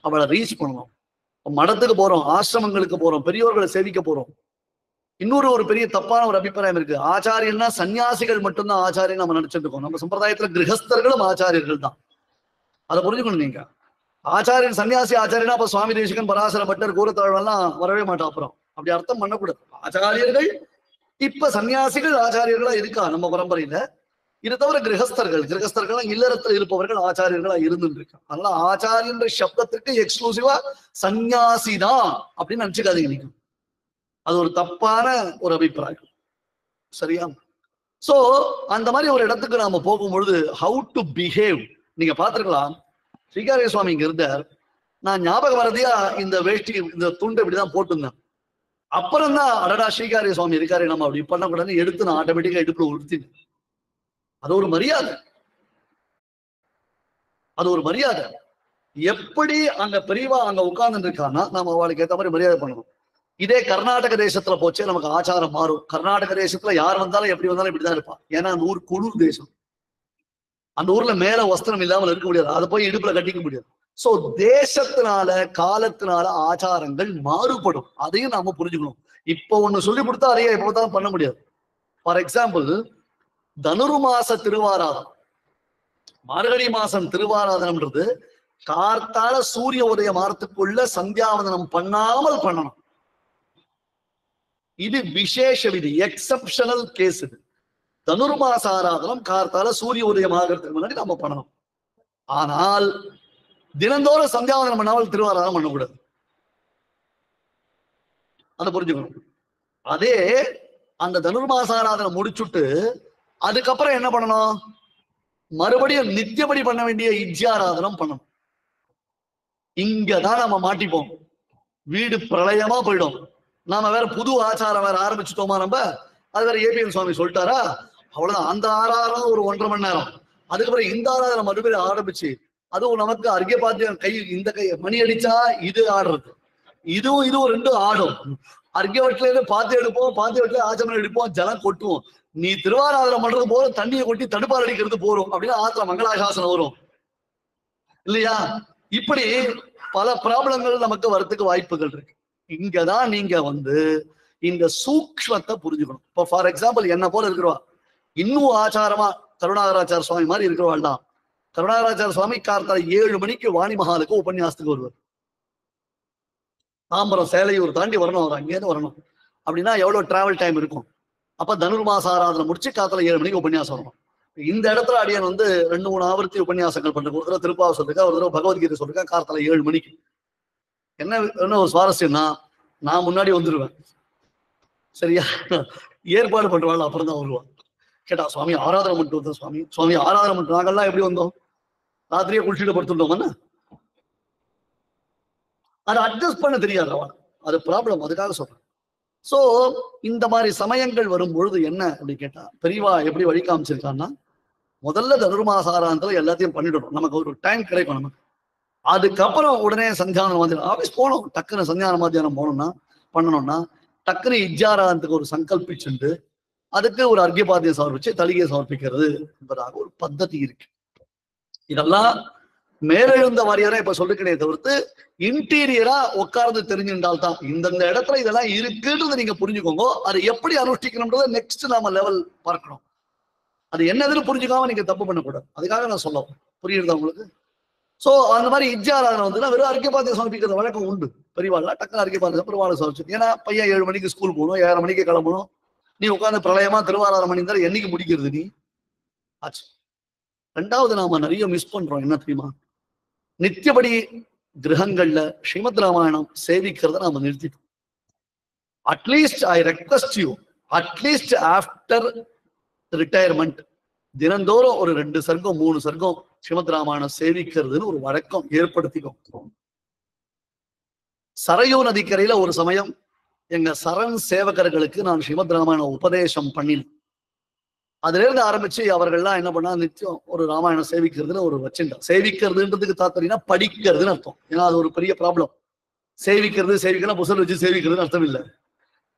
அவளை ரீச் பண்ணணும். மடத்துக்கு போறோம், ஆசிரமங்களுக்கு போறோம், பெரியோர்களை சேவிக்க போறோம். இன்னொரு ஒரு பெரிய தப்பான ஒரு அபிப்பிராயம் இருக்கு. ஆச்சாரியன்னா சன்னியாசிகள் மட்டும்தான் ஆச்சாரியன் நம்ம நினைச்சிட்டு இருக்கோம். நம்ம சம்பிரதாயத்துல கிரகஸ்தர்களும் ஆச்சாரியர்கள் தான். அதை புரிஞ்சுக்கணும் நீங்க. ஆச்சாரியன் சன்னியாசி ஆச்சாரியனா அப்ப சுவாமி தேசிகன், பராசர பட்டர், கூரத்தாழ்வெல்லாம் வரவே மாட்டோம். அப்புறம் அப்படி அர்த்தம் பண்ணக்கூடாது. ஆச்சாரியர்கள் இப்ப சன்னியாசிகள் ஆச்சாரியர்களா இருக்கா நம்ம பரம்பரையில. இது தவிர கிரகஸ்தர்கள் இல்லறத்தில் இருப்பவர்கள் ஆச்சாரியர்களா இருந்துட்டு இருக்காங்க. அதனால ஆச்சாரியன்ற சப்தத்துக்கு எக்ஸ்க்ளூசிவா சன்னியாசி தான் அப்படின்னு நினைச்சுக்காதீங்க நீங்க. அது ஒரு தப்பான ஒரு அபிப்பிராயம். சரியா? சோ அந்த மாதிரி ஒரு இடத்துக்கு நாம போகும்பொழுது ஹவு டு பிஹேவ் நீங்க பாத்துருக்கலாம். ஸ்ரீகாரிய சுவாமி இங்க இருந்தார். நான் ஞாபகம் வரதையா இந்த வேஷ்டி, இந்த துண்டை இப்படிதான் போட்டுருந்தேன். அப்புறம் தான் அடடா ஸ்ரீகாரிய சுவாமி இருக்காரு, நம்ம அப்படி பண்ணக்கூடாதுன்னு எடுத்து நான் ஆட்டோமேட்டிக்கா இடுப்புல உடுத்தினேன். அது ஒரு மரியாதை, அது ஒரு மரியாதை. எப்படி அங்க பெரியவா அங்க உட்கார்ந்து இருக்கான்னா நம்ம அவளுக்கு ஏற்ற மாதிரி மரியாதை பண்ணணும். இதே கர்நாடக தேசத்துல போச்சே நமக்கு ஆச்சாரம் மாறும். கர்நாடக தேசத்துல யார் வந்தாலும் எப்படி வந்தாலும் இப்படிதான் இருப்பான். ஏன்னா அந்த ஊர் குளிர் தேசம். அந்த ஊர்ல மேல வஸ்திரம் இல்லாமல் இருக்க முடியாது. அதை போய் இடுப்புல கட்டிக்க முடியாது. சோ தேசத்தினால காலத்தினால ஆச்சாரங்கள் மாறுபடும். அதையும் நாம புரிஞ்சுக்கணும். இப்போ ஒண்ணு சொல்லி கொடுத்தா அதையே எப்பதான் பண்ண முடியாது. ஃபார் எக்ஸாம்பிள், தனுர்மாச திருவாராதனம், மார்கழி மாசம் திருவாராதனம்ன்றது கார்த்தால சூரிய உதய மாறத்துக்குள்ள சந்தியாவதனம் பண்ணாமல் பண்ணணும். இது விசேஷ விதி, எக்ஸப்ஷனல் கேஸ். இது தனுர்மாச ஆராதனம் கார்த்தால சூரிய உதயம் ஆகிறதுக்கு முன்னாடி நம்ம பண்ணணும். ஆனால் தினந்தோறும் சந்தியாவதனம் பண்ணாமல் திருவாராதனம் பண்ணக்கூடாது. அதை புரிஞ்சுக்கணும். அதே அந்த தனுர்மாச ஆராதனை முடிச்சுட்டு அதுக்கப்புறம் என்ன பண்ணணும்? மறுபடியும் நித்தியபடி பண்ண வேண்டிய இஜ்யாராதனம் பண்ணணும். இங்கதான் நம்ம மாட்டிப்போம். வீடு பிரளயமா போயிடும். நாம வேற புது ஆச்சாரம் வேற ஆரம்பிச்சுட்டோமா நம்ம. அது வேற ஏபிஎன் சுவாமி சொல்லிட்டாரா, அவ்வளவுதான். அந்த ஆராதனம் ஒரு 1.5 மணி நேரம், அதுக்கப்புறம் இந்த ஆராதனை மறுபடியும் ஆரம்பிச்சு, அதுவும் நமக்கு அர்க்கிய பாத்தியம் கை இந்த கை மணி அடிச்சா இது ஆடுறது, இதுவும் ரெண்டும் ஆடும். அர்க்கிய வட்டில இருந்து பாத்தி எடுப்போம், பாத்தி வட்டில ஆச்சமனம் எடுப்போம், ஜலம் கொட்டுவோம். நீ திருவாராதனம் பண்றது போதும், தண்ணியை கொட்டி தடுப்பார் அடிக்கிறது போறோம் அப்படின்னு ஆத்திர மங்களாசாசனம் வரும் இல்லையா? இப்படி பல ப்ராப்ளங்கள் நமக்கு வரத்துக்கு வாய்ப்புகள் இருக்கு. இங்கதான் நீங்க இந்த சூக்ஷ்மத்தை புரிஞ்சுக்கணும். இப்போ ஃபார் எக்ஸாம்பிள் என்ன போல இருக்கிறவா இன்னும் ஆச்சாரமா கருணாகராச்சார சுவாமி மாதிரி இருக்கிறவாள் தான். கருணாகராச்சார சுவாமி கார்த்தால 7 மணிக்கு வாணி மகாலுக்கு உபன்யாசத்துக்கு வருவார். தாம்பரம் சேலையூர் தாண்டி வரணும், அவர் அங்கேயிருந்து வரணும். அப்படின்னா எவ்வளவு டிராவல் டைம் இருக்கும்? அப்ப தனுர்மாச ஆராதனை முடிச்சு காத்தால 7 மணிக்கு உபன்யாசம் வரணும். இந்த இடத்துல அடியன் 2-3 ஆவர்த்தி உபன்யாசங்கள் பண்றேன். ஒரு தடவை திருப்பாவை சொல்லிருக்கேன், ஒரு தடவை பகவத்கீதை சொல்லிருக்கேன் கார்த்தால 7 மணிக்கு. என்ன ஒரு சுவாரஸ்யம்னா, நான் முன்னாடி வந்துருவேன், சரியா? ஏற்பாடு பண்றவாள் அப்புறம் தான் வருவான். கேட்டா, சுவாமி ஆராதனை பண்ணிட்டு வந்தோம் சுவாமி. சுவாமி ஆராதனை பண்ணிட்டு நாங்கெல்லாம் எப்படி வந்தோம்? ராத்திரியே குளிச்சுட்டு படுத்துட்டோம். அதை அட்ஜஸ்ட் பண்ண தெரியாது அவன். அது ப்ராப்ளம். அதுக்காக சொல்றேன். சோ இந்த மாதிரி சமயங்கள் வரும் பொழுது என்ன அப்படின்னு கேட்டா, பெரியவா எப்படி வழி காமிச்சிருக்கான்னா, முதல்ல தனுர்மாச ஆராதனத்துல எல்லாத்தையும் பண்ணிடணும். நமக்கு ஒரு டைம் கிடைக்கும் நமக்கு. அதுக்கப்புறம் உடனே சந்தியானம் மத்தியானம் ஆஃபீஸ் போகணும். டக்குன்னு சந்தியானம் மத்தியானம் போகணும்னா பண்ணணும்னா டக்குன்னு இஜ்ஜாராதனத்துக்கு ஒரு சங்கல்பிச்சுண்டு அதுக்கு ஒரு அர்க்கியபாத்தியம் சமர்ப்பிச்சு தலிகையை சமர்ப்பிக்கிறது என்பதாக ஒரு பద్ధதி இருக்கு. இதெல்லாம் மேலெழுந்த வாரியாரா இப்ப சொல்லிருக்கனே தவிர்த்து இன்டீரியரா உட்கார்ந்து தெரிஞ்சிருந்தால் தான் இந்தந்த இடத்துல இதெல்லாம் இருக்குன்றது நீங்க புரிஞ்சுக்கோங்க. அதை எப்படி அனுஷ்டிக்கணும்ன்றத நெக்ஸ்ட் நாம லெவல் பார்க்கணும். அது என்னதுன்னு புரிஞ்சுக்காம நீங்க தப்பு பண்ணக்கூடாது. அதுக்காக நான் சொல்ல புரியுறதா உங்களுக்கு? சோ அந்த மாதிரி இஜ்ஜாராதனை வெறும் அர்க்கியபாத்தியம் சமர்ப்பிக்கிறது வழக்கம் உண்டு. பெரியவாள் டக்குனு அர்க்கியபாத்தியம் பெருவாள் சமர்ப்பிச்சு. ஏன்னா பையன் 7 மணிக்கு ஸ்கூல் போகணும், 7:30 மணிக்கு கிளம்பணும். நீ உட்காந்து பிரளயமா திருவாராதனம் பண்ணியிருந்தா என்னைக்கு முடிக்கிறது நீ? ஆச்சு. 2வது நாம நிறைய மிஸ் பண்றோம். என்ன தெரியுமா? நித்தியபடி கிரகங்கள்ல ஸ்ரீமத் ராமாயணம் சேவிக்கிறத நாம நிறுத்திட்டோம். At least I request you, at least after retirement தினந்தோறும் ஒரு 2 சர்க்கம் 3 சர்க்கம் ஸ்ரீமத் ராமாயணம் சேவிக்கிறதுன்னு ஒரு வழக்கம் ஏற்படுத்திக்கோ. சரையூ நதிக்கரையில ஒரு சமயம் எங்க சரண் சேவகர்களுக்கு நான் ஸ்ரீமத் ராமாயணம் உபதேசம் பண்ணினேன். அதுல இருந்து ஆரம்பிச்சு அவர்கள்லாம் என்ன பண்ணா, நித்தியம் ஒரு ராமாயணம் சேவிக்கிறதுன்னு ஒரு வச்சுட்டா. சேவிக்கிறதுன்றதுக்கு தாத்தறினா படிக்கிறதுன்னு அர்த்தம். ஏன்னா அது ஒரு பெரிய ப்ராப்ளம். சேவிக்கிறது புசல் வச்சு சேவிக்கிறதுன்னு அர்த்தம் இல்லை.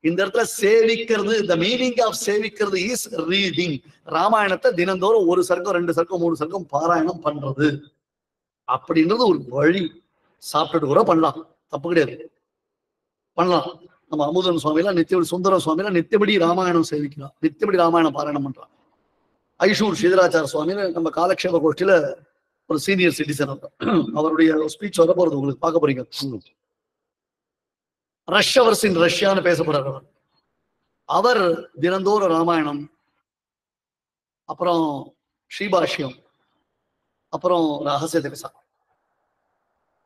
இந்த இடத்துல சேவிக்கிறது, த மீனிங் ஆஃப் சேவிக்கிறது இஸ் ரீடிங். ராமாயணத்தை தினந்தோறும் 1 சர்க்கம் 2 சர்க்கம் 3 சர்க்கம் பாராயணம் பண்றது அப்படின்றது ஒரு வழி. சாப்பிட்டுட்டு கூட பண்ணலாம், தப்பு கிடையாது, பண்ணலாம். நம்ம அமுதன் சுவாமியில நித்தியபடி, சுந்தரம் சுவாமியில நித்தியபடி ராமாயணம் சேவிக்கலாம், நித்தியபடி ராமாயணம் பாராயணம் பண்றாங்க. ஐஷூர் ஸ்ரீதராச்சார சுவாமின்னு நம்ம காலக்ஷேப கோஷ்டியில ஒரு சீனியர் சிட்டிசன். அவருடைய ஸ்பீச் வர போறது உங்களுக்கு பார்க்க போறீங்க. ரஷ் அவர்ஸ் இன் ரஷ்யான்னு பேசப்படுறார். அவர் தினந்தோறும் ராமாயணம், அப்புறம் ஸ்ரீபாஷ்யம், அப்புறம் ரகசிய திவசா,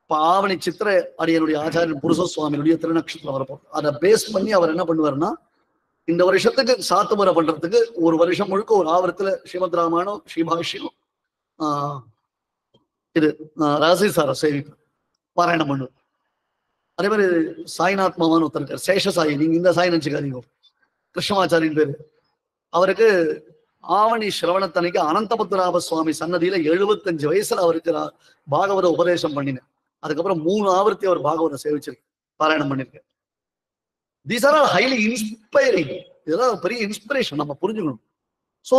ஆவணி சித்திர அடியனுடைய ஆச்சாரியன் புருஷ சுவாமியுடைய திருநக்ஷத்திரம் வரப்போம். அதை பேஸ் பண்ணி அவர் என்ன பண்ணுவாருன்னா, இந்த வருஷத்துக்கு சாத்துமுறை பண்றதுக்கு 1 வருஷம் முழுக்க ஒரு ஆவரத்துல ஸ்ரீமத் ராமாயணம், ஸ்ரீபாஷ்யம், இது ரகசியசார சேவிப்பு பாராயணம் பண்ணுவார். அதே மாதிரி சாய்நாத் மாமான்னு ஒருத்தர் இருக்கார், சேஷசாயி. நீங்க இந்த சாய் நினைச்சுக்காதீங்க, கிருஷ்ணமாச்சாரின் பேரு. அவருக்கு ஆவணி சிரவணத்தனைக்கு அனந்தபத்மநாப சுவாமி சன்னதியில 75 வயசுல அவருக்கு பாகவத உபதேசம் பண்ணினேன். அதுக்கப்புறம் 3 ஆவர்த்தி அவர் பாகவதம் சேவிச்சிருக்கு, பாராயணம் பண்ணிருக்கேன். These are highly inspiring. இதெல்லாம் பெரிய இன்ஸ்பிரேஷன், நம்ம புரிஞ்சுக்கணும். சோ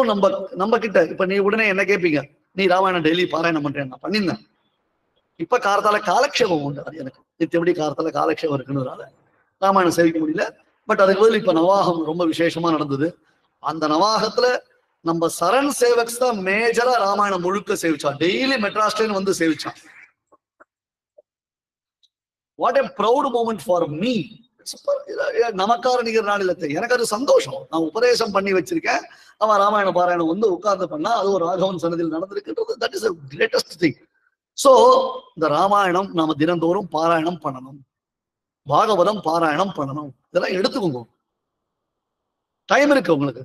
நம்ம கிட்ட இப்ப நீ உடனே என்ன கேட்பீங்க, நீ ராமாயணம் டெய்லி பாராயணம் பண்றேன், நான் பண்ணியிருந்தேன். இப்ப காலத்தால காலக்ஷேபம் உண்டு, அது எனக்கு நித்தியபடி காலத்தால காலக்ஷேபம் இருக்குன்றதுனால ராமாயணம் சேவிக்க முடியல. பட் அதுக்கு பதில் இப்ப நவாகம் ரொம்ப விசேஷமா நடந்தது. அந்த நவாகத்துல நம்ம சரண் சேவக்ஸ் தான் மேஜரா ராமாயணம் முழுக்க சேவிச்சான். டெய்லி மெட்ராஸ் ட்ரெயின் வந்து சேவிச்சான். What a proud moment for me. நமக்கார நிகர் நாளிலத்தை எனக்கு அது சந்தோஷம். நான் உபதேசம் பண்ணி வச்சிருக்கேன், அவன் ராமாயண பாராயணம் வந்து உட்கார்ந்து பண்ணா அது ஒரு ராகவன் சன்னதியில் நடந்திருக்குன்றது, that is greatest thing. So இந்த ராமாயணம் நாம தினந்தோறும் பாராயணம் பண்ணணும், பாகவதம் பாராயணம் பண்ணணும். இதெல்லாம் எடுத்துக்கோங்க, டைம் இருக்கு உங்களுக்கு.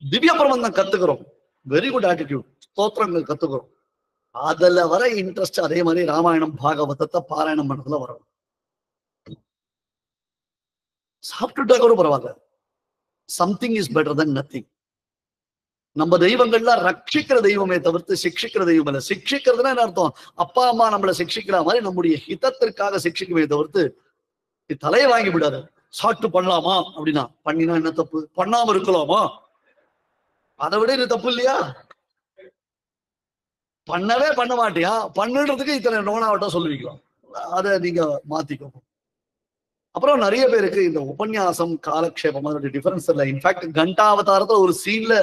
திவ்ய பிரபந்தம் கத்துக்கிறோம், வெரி குட் ஆட்டிடியூட், ஸ்தோத்திரங்கள் கத்துக்கிறோம். அதுல வர இன்ட்ரெஸ்ட் அதே மாதிரி ராமாயணம் பாகவதத்தை பாராயணம் பண்ணதுல வரும். சாப்பிட்டுட்டா கூட பரவாயில்ல, something is better then nothing. நம்ம தெய்வங்கள்லாம் ரட்சிக்கிற தெய்வமே தவிர்த்து சிக்ஷிக்கிற தெய்வம் இல்லை. சிக்ஷிக்கிறதுனா என்ன அர்த்தம், அப்பா அம்மா நம்மளை சிக்ஷிக்கிற மாதிரி நம்முடைய ஹிதத்திற்காக சிக்ஷிக்குமே தவிர்த்து தலையை வாங்கி விடாது. சாப்பிட்டு பண்ணலாமா அப்படின்னா, பண்ணினா என்ன தப்பு, பண்ணாம இருக்கலாமா, அதை விட இது தப்பு இல்லையா? பண்ணவே பண்ண மாட்டியா, பண்ணுன்றதுக்கு இத்தனை நோனாவட்டம் சொல்லுவீங்களா, அதை நீங்க மாத்திக்கணும். அப்புறம் நிறைய பேருக்கு இந்த உபன்யாசம் காலக்ஷேபம் அதோட டிஃபரன்ஸ் இல்லை. இன்ஃபேக்ட் கண்டாவதாரத்துல ஒரு சீன்ல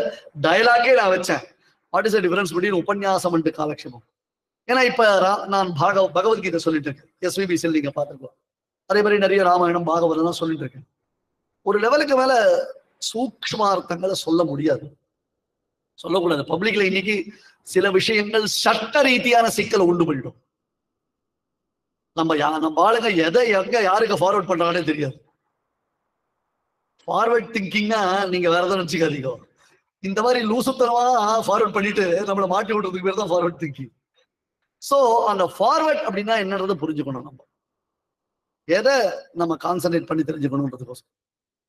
டயலாகே நான் வச்சேன், what is the difference between உபன்யாசம் அண்ட் காலக்ஷேபம். ஏன்னா இப்ப நான் பகவத்கீதை சொல்லிட்டு இருக்கேன், SVB செல் நீங்க பாத்துக்கலாம். அதே மாதிரி நிறைய ராமாயணம் பாகவதம் தான் சொல்லிட்டு இருக்கேன். ஒரு லெவலுக்கு மேல சூக்ஷ்மார்த்தங்களை சொல்ல முடியாது, சொல்லக்கூடாது. பப்ளிக்ல இன்னைக்கு சில விஷயங்கள் சட்ட ரீதியான சிக்கலை உண்டு பண்ணிடும். நம்ம ஆளுங்க எதை எங்க யாருக்கு ஃபார்வர்ட் பண்றாங்கன்னே தெரியாது. ஃபார்வர்ட் திங்கிங்னா நீங்க வேற எதாவது நினைச்சுக்காதீங்க. இந்த மாதிரி லூசுத்தனமா ஃபார்வர்ட் பண்ணிட்டு நம்மளை மாட்டி விடுறதுக்கு பேர் தான் ஃபார்வர்ட் திங்கிங். சோ அந்த ஃபார்வர்ட் அப்படின்னா என்னன்றதை புரிஞ்சுக்கணும். நம்ம எதை நம்ம கான்சன்ட்ரேட் பண்ணி தெரிஞ்சுக்கணும்ன்றதுக்கோசம்.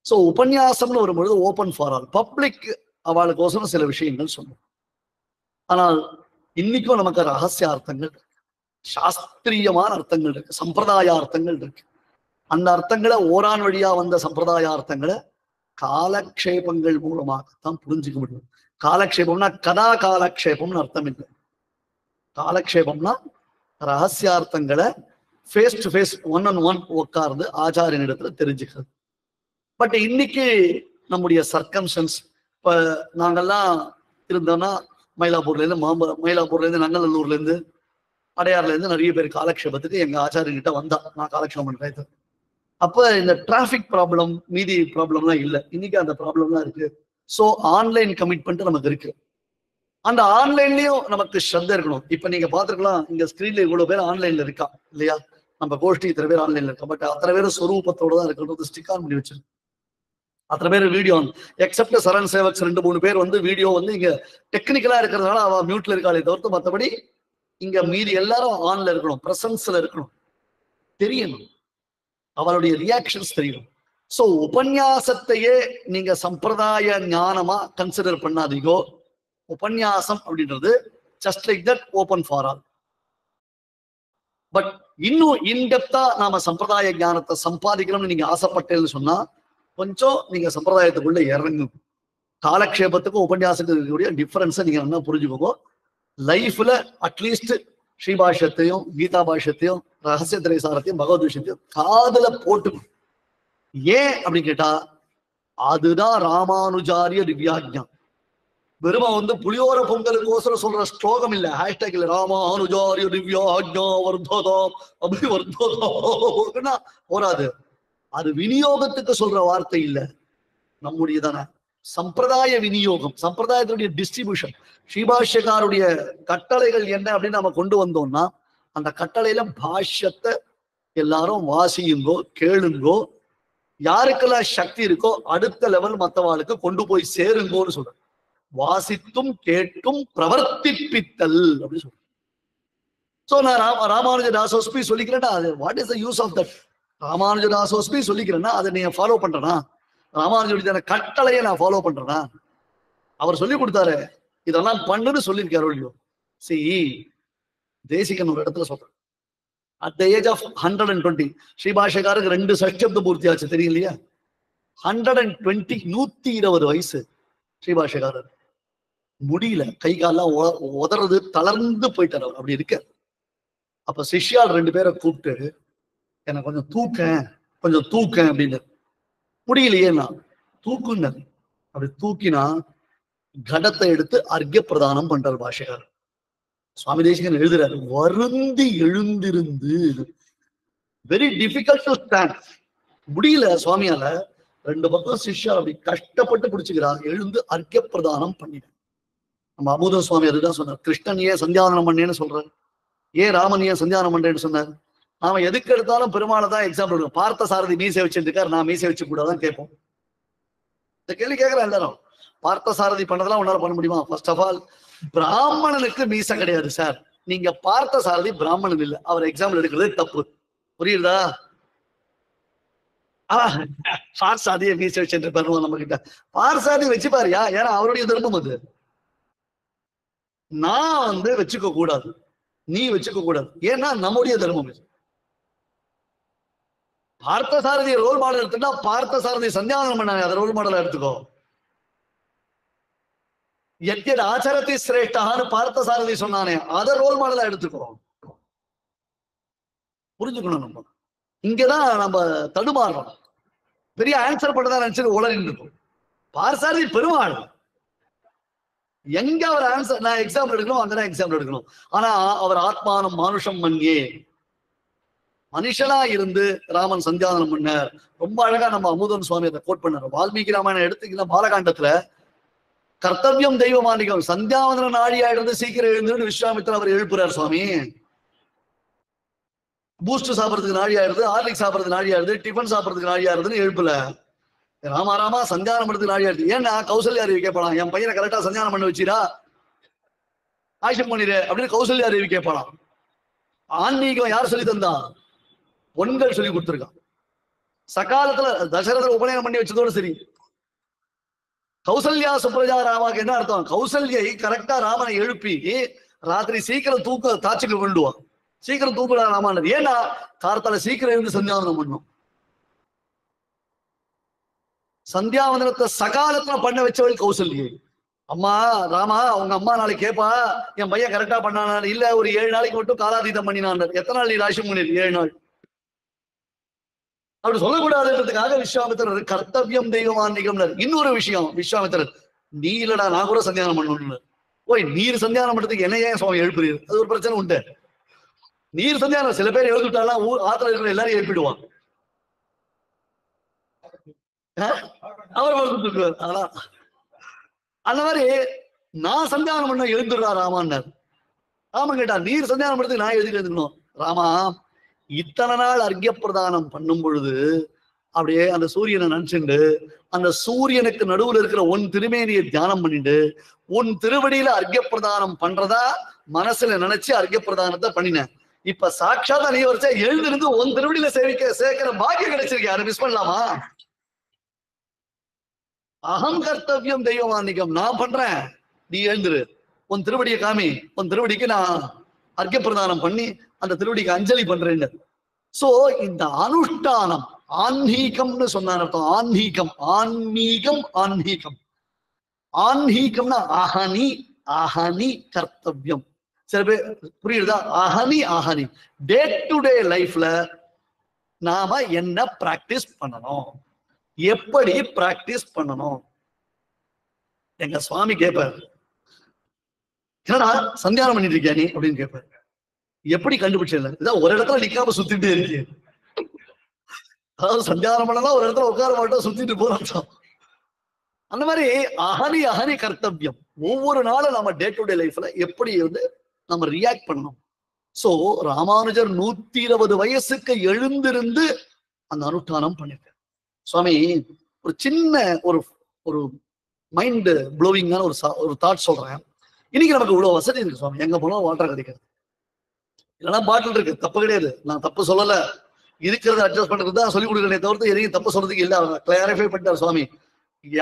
சோ உபன்யாசம்னு வரும்பொழுது ஓப்பன் ஃபார் ஆல், பப்ளிக் அவளுக்கோசரம் சில விஷயங்கள் சொல்லும். ஆனால் இன்னைக்கும் நமக்கு ரகசிய அர்த்தங்கள், சாஸ்திரியமான அர்த்தங்கள் இருக்கு, சம்பிரதாய அர்த்தங்கள் இருக்கு. அந்த அர்த்தங்களை ஓரான் வழியா வந்த சம்பிரதாய அர்த்தங்களை காலக்ஷேபங்கள் மூலமாகத்தான் புரிஞ்சுக்க முடியும். காலக்ஷேபம்னா கதா காலக்ஷேபம்னு அர்த்தம் இல்லை. காலக்ஷேபம்னா ரகசியார்த்தங்களை ஃபேஸ் டு ஃபேஸ், 1-on-1 உட்கார்ந்து ஆச்சாரியனிடத்துல தெரிஞ்சுக்கிறது. பட் இன்னைக்கு நம்முடைய சர்க்கம்ஸ்டன்ஸ், இப்ப நாங்கெல்லாம் இருந்தோம்னா மயிலாப்பூர்ல இருந்து நங்கநல்லூர்ல இருந்து அடையாறுல இருந்து நிறைய பேர் காலக்ஷேபத்துக்கு எங்க ஆச்சாரியன்கிட்ட வந்தா நான் காலக்ஷேபம் பண்றேன். அப்ப இந்த டிராபிக் ப்ராப்ளம் மீதி ப்ராப்ளம்லாம் இல்லை, இன்னைக்கு அந்த ப்ராப்ளம்லாம் இருக்கு. ஸோ ஆன்லைன் கமிட்மெண்ட் நமக்கு இருக்கு. அந்த ஆன்லைன்லயும் நமக்கு ஸ்ரத்த இருக்கணும். இப்ப நீங்க பாத்துருக்கலாம், இங்க ஸ்கிரீன்ல இவ்வளவு பேர் ஆன்லைன்ல இருக்கா இல்லையா, நம்ம கோஷ்டி இத்தனை பேர் ஆன்லைன்ல இருக்கா. பட் அத்தனை பேர் ஸ்வரூபத்தோட தான் இருக்கிறது, ஸ்டிக் ஆன் பண்ணி வச்சிருக்கு. அத்தனை பேர் வீடியோ எக்ஸப்ட் சரண் சேவக்ஸ் 2-3 பேர் வந்து வீடியோ வந்து இங்க டெக்னிக்கலா இருக்கிறதுனால அவ மியூட்ல இருக்காளே தவிர்த்து மற்றபடி இங்க மீதி எல்லாரும் ஆன்ல இருக்கணும், பிரசன்ஸ்ல இருக்கணும், தெரியணும், அவளுடைய ரியாக்ஷன்ஸ் தெரியணும். சோ உபன்யாசத்தையே நீங்க சம்பிரதாய ஞானமா கன்சிடர் பண்ணாதீங்கோ. உபன்யாசம் அப்படின்றது just like that, open for all. But இன்னும் இன்டெப்தா நாம சம்பிரதாய ஞானத்தை சம்பாதிக்கணும்னு நீங்க ஆசைப்பட்டேன்னு சொன்னா கொஞ்சம் நீங்க சம்பிரதாயத்துக்குள்ள இறங்கும். காலக்ஷேபத்துக்கும் உபன்யாசத்துக்கும் இருக்கக்கூடிய டிஃபரன்ஸை நீங்க என்ன புரிஞ்சுக்கோங்க. லைஃப்ல அட்லீஸ்ட் ஸ்ரீபாஷ்யத்தையும் கீதா பாஷ்யத்தையும் ரகசிய திரைசாரத்தையும் பகவத் விஷயத்தையும் காதுல போட்டு. ஏன் அப்படின்னு கேட்டா அதுதான் ராமானுஜாரிய திவ்யாஜ்ஞா. வெறுமா வந்து புளியோர பொங்கலுக்கோசரம் சொல்ற ஸ்லோகம் இல்ல, ஹேஷ்டாக் இல்ல, ராமானுஜாரிய திவ்யாஜ்ஞா வர்ததாம் அப்படி வர்ததாம்னா போராது. அது விநியோகத்துக்கு சொல்ற வார்த்தை இல்ல, நம்முடையதான சம்பிரதாய விநியோகம், சம்பிரதாயத்தினுடைய டிஸ்ட்ரிபியூஷன். ஸ்ரீபாஷ்யக்காருடைய கட்டளைகள் என்ன அப்படின்னு நம்ம கொண்டு வந்தோம்னா அந்த கட்டளையில பாஷ்யத்தை எல்லாரும் வாசியுங்கோ, கேளுங்கோ, யாருக்கெல்லாம் சக்தி இருக்கோ அடுத்த லெவல் மற்றவாளுக்கு கொண்டு போய் சேருங்கோன்னு சொல்ற. வாசித்தும் கேட்டும் பிரவர்த்திப்பித்தல் அப்படின்னு சொல்றேன். சோ நான் ராமானுஜ தாசோஸ்மி சொல்லிக்கிறேன்னா அது what is the use of that? Ramanuja தாசோஸ்மி சொல்லிக்கிறேன்னா அதை நீங்க ஃபாலோ பண்றேனா? ராமானுஜருடைய கட்டளையை நான் ஃபாலோ பண்றேனா? அவர் சொல்லி கொடுத்தாரு, இதெல்லாம் பண்ணுன்னு சொல்லியிருக்காரு இல்லையோ. தேசிகன் ஒரு இடத்துல சொல்றேன், அட் த ஏஜ் ஆஃப் 120 ஸ்ரீபாஷகாருக்கு 2 சஷ்டப்த பூர்த்தி ஆச்சு தெரியும் இல்லையா. 120 120 வயசு ஸ்ரீபாஷகாரர். முடியல, கை காலெல்லாம் உதறது, தளர்ந்து போயிட்டார் அவர். அப்படி இருக்க அப்ப சிஷ்யால் 2 பேரை கூப்பிட்டு, எனக்கு கொஞ்சம் தூக்க அப்படின்னு. முடியலையேன்னா தூக்குங்க. அப்படி தூக்கினா கடத்தை எடுத்து அர்க்கிய பிரதானம் பண்றார் பாஷகார். சுவாமி தேசிகன் எழுதுறாரு, வருந்தி எழுந்திருந்து. Very difficult to stand. முடியல சுவாமியால. 2 பக்கம் சிஷ்யா அப்படி கஷ்டப்பட்டு பிடிச்சுக்கிறார். எழுந்து அர்க்கிய பிரதானம் பண்ணினார். நம்ம அமுத சுவாமி அதுதான் சொன்னார். கிருஷ்ணன் ஏன் சந்தியாவனம் பண்ணேன்னு சொல்றாரு, ஏன் ராமன் ஏன் சந்தியானம் பண்றேன்னு சொன்னார். நாம எதுக்கு எடுத்தாலும் பெருமாளை தான் எக்ஸாம்பிள் எடுக்கணும். பார்த்த சாரதி மீசை வச்சிருக்காரு, நான் மீசை வச்சு கூடாதான் கேட்போம். இந்த கேள்வி கேட்கிறேன் எல்லாரும். பார்த்த சாரதி பண்ணதெல்லாம் உன்னால பண்ண முடியுமா? ஃபர்ஸ்ட் ஆஃப் ஆல், பிராமணனுக்கு மீசை கிடையாது சார். நீங்க பார்த்த சாரதி பிராமணன் இல்லை, அவர் எக்ஸாம்பிள் எடுக்கிறது தப்பு. புரியுதா? பார்சாதியை மீசை வச்சுட்டு பாருவோம் நம்ம கிட்ட. பார்சாதி வச்சு பாருயா, ஏன்னா அவருடைய தர்மம் அது. நான் வச்சுக்க கூடாது, நீ வச்சுக்க கூடாது, ஏன்னா நம்முடைய தர்மம். பார்த்த சாரதி ரோல் மாடல் எடுத்துட்டா, பார்த்த சாரதி சந்தியாவனம் பண்ணாங்க, அதை ரோல் மாடலா எடுத்துக்கோ. எத்தியது ஆச்சரத்தி சிரேஷ்டான்னு பார்த்த சாரதி சொன்னானே, அதை ரோல் மாடலா எடுத்துக்கோ. புரிஞ்சுக்கணும். நம்ம இங்கதான் நம்ம தடுமாறுறோம். பெரிய ஆன்சர் பண்ணதான் நினைச்சு உளறிட்டு இருக்கும். பார்சாரதி பெருமாள், எங்க அவர் ஆன்சர் நான் எக்ஸாம்பிள் எடுக்கணும், அங்கதான் எக்ஸாம்பிள் எடுக்கணும். ஆனா அவர் ஆத்மானம் மானுஷம் மன்யே, மனுஷனா இருந்து ராமன் சந்தியாவனம் பண்ணார். ரொம்ப அழகா நம்ம அமுதன் சுவாமி அதை கோட் பண்ணார். வால்மீகி ராமாயணம் எடுத்துக்கலாம், பாலகாண்டத்துல கர்த்தவியம் தெய்வமானிகம், சந்தியாவந்தன நாடியா இருந்து சீக்கிரம் எழுந்து விஸ்வாமித்திரன் அவர் எழுப்புறார். சுவாமி பூஸ்ட் சாப்பிட்றதுக்கு நாடியா இருந்து, ஹார்லிக் சாப்பிட்றதுக்கு நாடியா இருந்து, டிஃபன் சாப்பிட்றதுக்கு நாடியா இருந்துன்னு எழுப்பல. ராமா சந்தியானம் பண்றதுக்கு நாடியா இருக்கு. ஏன்னா கௌசல்யா அறிவி கேட்பான், என் பையனை கரெக்டா சந்தியானம் பண்ண வச்சிரா, ஆயுஷம் பண்ணிடு அப்படின்னு கௌசல்யா அறிவி கேட்பான். ஆன்மீகம் யார் சொல்லி தந்தா? பொண்கள் சொல்லி கொடுத்துருக்கான். சகாலத்துல தசரதர் உபநயனம் பண்ணி வச்சதோடு சரி. கௌசல்யா சுப்ரஜா ராமாக்கு என்ன அர்த்தம்? கௌசல்யை கரெக்டா ராமனை எழுப்பி ராத்திரி சீக்கிரம் தூக்க தாச்சுக்கு கொண்டுவான். சீக்கிரம் தூக்கடா ராமானது. ஏன்னா கார்த்தால சீக்கிரம் இருந்து சந்தியாவந்தனம் பண்ணும். சந்தியாவந்தனத்தை சகாலத்துல பண்ண வச்சவள் கௌசல்யை. அம்மா ராமா, உங்க அம்மா நாளைக்கு கேப்பா, என் பையன் கரெக்டா பண்ணானா? இல்ல, ஒரு 7 நாளைக்கு மட்டும் காலாதீதம் பண்ணினான். எத்தனை நாள் நீ ராசி முன்னேறி? 7 நாள். அப்படி சொல்லக்கூடாதுன்றதுக்காக விஸ்வாமித்திரர் கர்த்தவியம் தெய்வமானிகம். இன்னொரு விஷயம், விஸ்வாமித்திரர் நீ இல்லடா, நான் கூட சந்தியானம் பண்ணணும். ஓய், நீர் சந்தியானம் பண்றதுக்கு என்ன ஏன் சுவாமி எழுப்புறீர்? அது ஒரு பிரச்சனை உண்டு. நீர் சந்தியானம் சில பேர் எழுதிட்டாலாம் ஆத்துல இருக்கிற எல்லாரும் எழுப்பிடுவான். அவர் வளர்த்துருக்கார். ஆனா அந்த மாதிரி நான் சந்தியானம் பண்ண எழுந்துடுறா ராமான்னார். ராமன் கேட்டா, நீர் சந்தியானம் பண்றதுக்கு நான் எழுதி எழுதுக்கணும். ராமா, இத்தனை நாள் அர்க்கிய பிரதானம் பண்ணும் பொழுது அப்படியே அந்த சூரியனை நினைச்சுண்டு, அந்த சூரியனுக்கு நடுவுல இருக்கிற உன் திருமேனியை தியானம் பண்ணிட்டு, உன் திருவடியில அர்க்கிய பிரதானம் பண்றதா மனசுல நினைச்சு அர்க்கிய பிரதானத்தை பண்ணினேன். இப்ப சாட்சாத்தா நீ வச்சா எழுந்திருந்து உன் திருவடியில சேர்க்கிற பாக்கியம் கிடைச்சிருக்கு. யாரும் மிஸ் பண்ணலாமா? அகம் கர்த்தவியம் தெய்வமானிகம், நான் பண்றேன், நீ எழுந்துரு, உன் திருவடியை காமி, உன் திருவடிக்கு நான் அர்க்கிய பிரதானம் பண்ணி அந்த திருவடிக்கு அஞ்சலி பண்றேன்னு. சோ இந்த அனுஷ்டானம் ஆன்மீகம்னு சொன்ன அர்த்தம். ஆன்மீகம் ஆன்மீகம் ஆன்மீகம் ஆன்மீகம்னா அஹனி அஹனி கர்த்தவியம். சில பேர் புரியுதா? அஹனி அஹனி டே டு டே லைஃப்ல நாம என்ன பிராக்டிஸ் பண்ணணும், எப்படி பிராக்டிஸ் பண்ணணும். எங்க சுவாமி கேட்பார், என்னடா சந்தியானம் பண்ணிட்டு இருக்கியா நீ அப்படின்னு கேட்பாரு. எப்படி கண்டுபிடிச்சல? இதான் ஒரு இடத்துல நிக்காம சுத்திட்டே இருக்கு. அதாவது சந்தியானம் பண்ணலாம், ஒரு இடத்துல உட்கார மாட்டோம், சுத்திட்டு போறோம். அந்த மாதிரி அஹனி அஹனி கர்த்தவியம். ஒவ்வொரு நாளும் நம்ம டே டு டே லைஃப்ல எப்படி நம்ம ரியாக்ட் பண்ணணும். சோ ராமானுஜர் 120 வயசுக்கு எழுந்திருந்து அந்த அனுஷ்டானம் பண்ணிருக்காரு. சுவாமி ஒரு சின்ன ஒரு மைண்ட் ப்ளோவிங்கான ஒரு தாட் சொல்றேன். இன்னைக்கு நமக்கு இவ்வளவு வசதி இருக்கு சுவாமி, எங்க போனாலும் வாட்டர் கிடைக்காது, இல்லைன்னா பாட்டில் இருக்கு, தப்பு கிடையாது, நான் தப்பு சொல்லல. இருக்கிறத அட்ஜஸ்ட் பண்றது தான் சொல்லிக் கொடுக்குறேனே தவிர்த்து எதையும் தப்பு சொல்றதுக்கு இல்லை. கிளாரிஃபை பண்ணிட்டார் சுவாமி.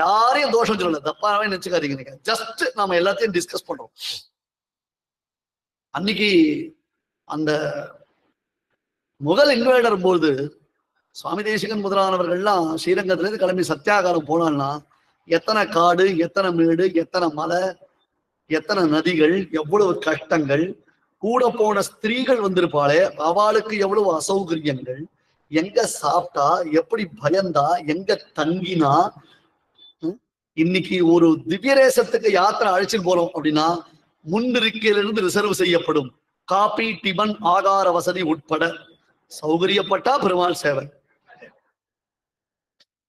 யாரையும் தோஷம் சொல்லல, தப்பாவே நினைச்சுக்காதீங்க. நீங்க ஜஸ்ட் நாம எல்லாத்தையும் டிஸ்கஸ் பண்றோம். அன்னைக்கு அந்த முதல் இன்வேடர் போது சுவாமி தேசிகன் முதலானவர்கள்லாம் ஸ்ரீரங்கத்துல இருந்து கிளம்பி சத்தியாகாரம் போனான்னா எத்தனை காடு, எத்தனை மேடு, எத்தனை மலை, எத்தனை நதிகள், எவ்வளவு கஷ்டங்கள், கூட போன ஸ்திரீகள் வந்திருப்பாளே அவளுக்கு எவ்வளவு அசௌகரியங்கள், எங்க சாப்பிட்டா, எப்படி பயந்தா, எங்க தங்கினா. இன்னைக்கு ஒரு திவ்யரேசத்துக்கு யாத்திரை அழைச்சிட்டு போறோம் அப்படின்னா முன்னிருக்கையிலிருந்து ரிசர்வ் செய்யப்படும் காபி, டிபன், ஆகார வசதி உட்பட சௌகரியப்பட்டா பெருமாள் சேவை.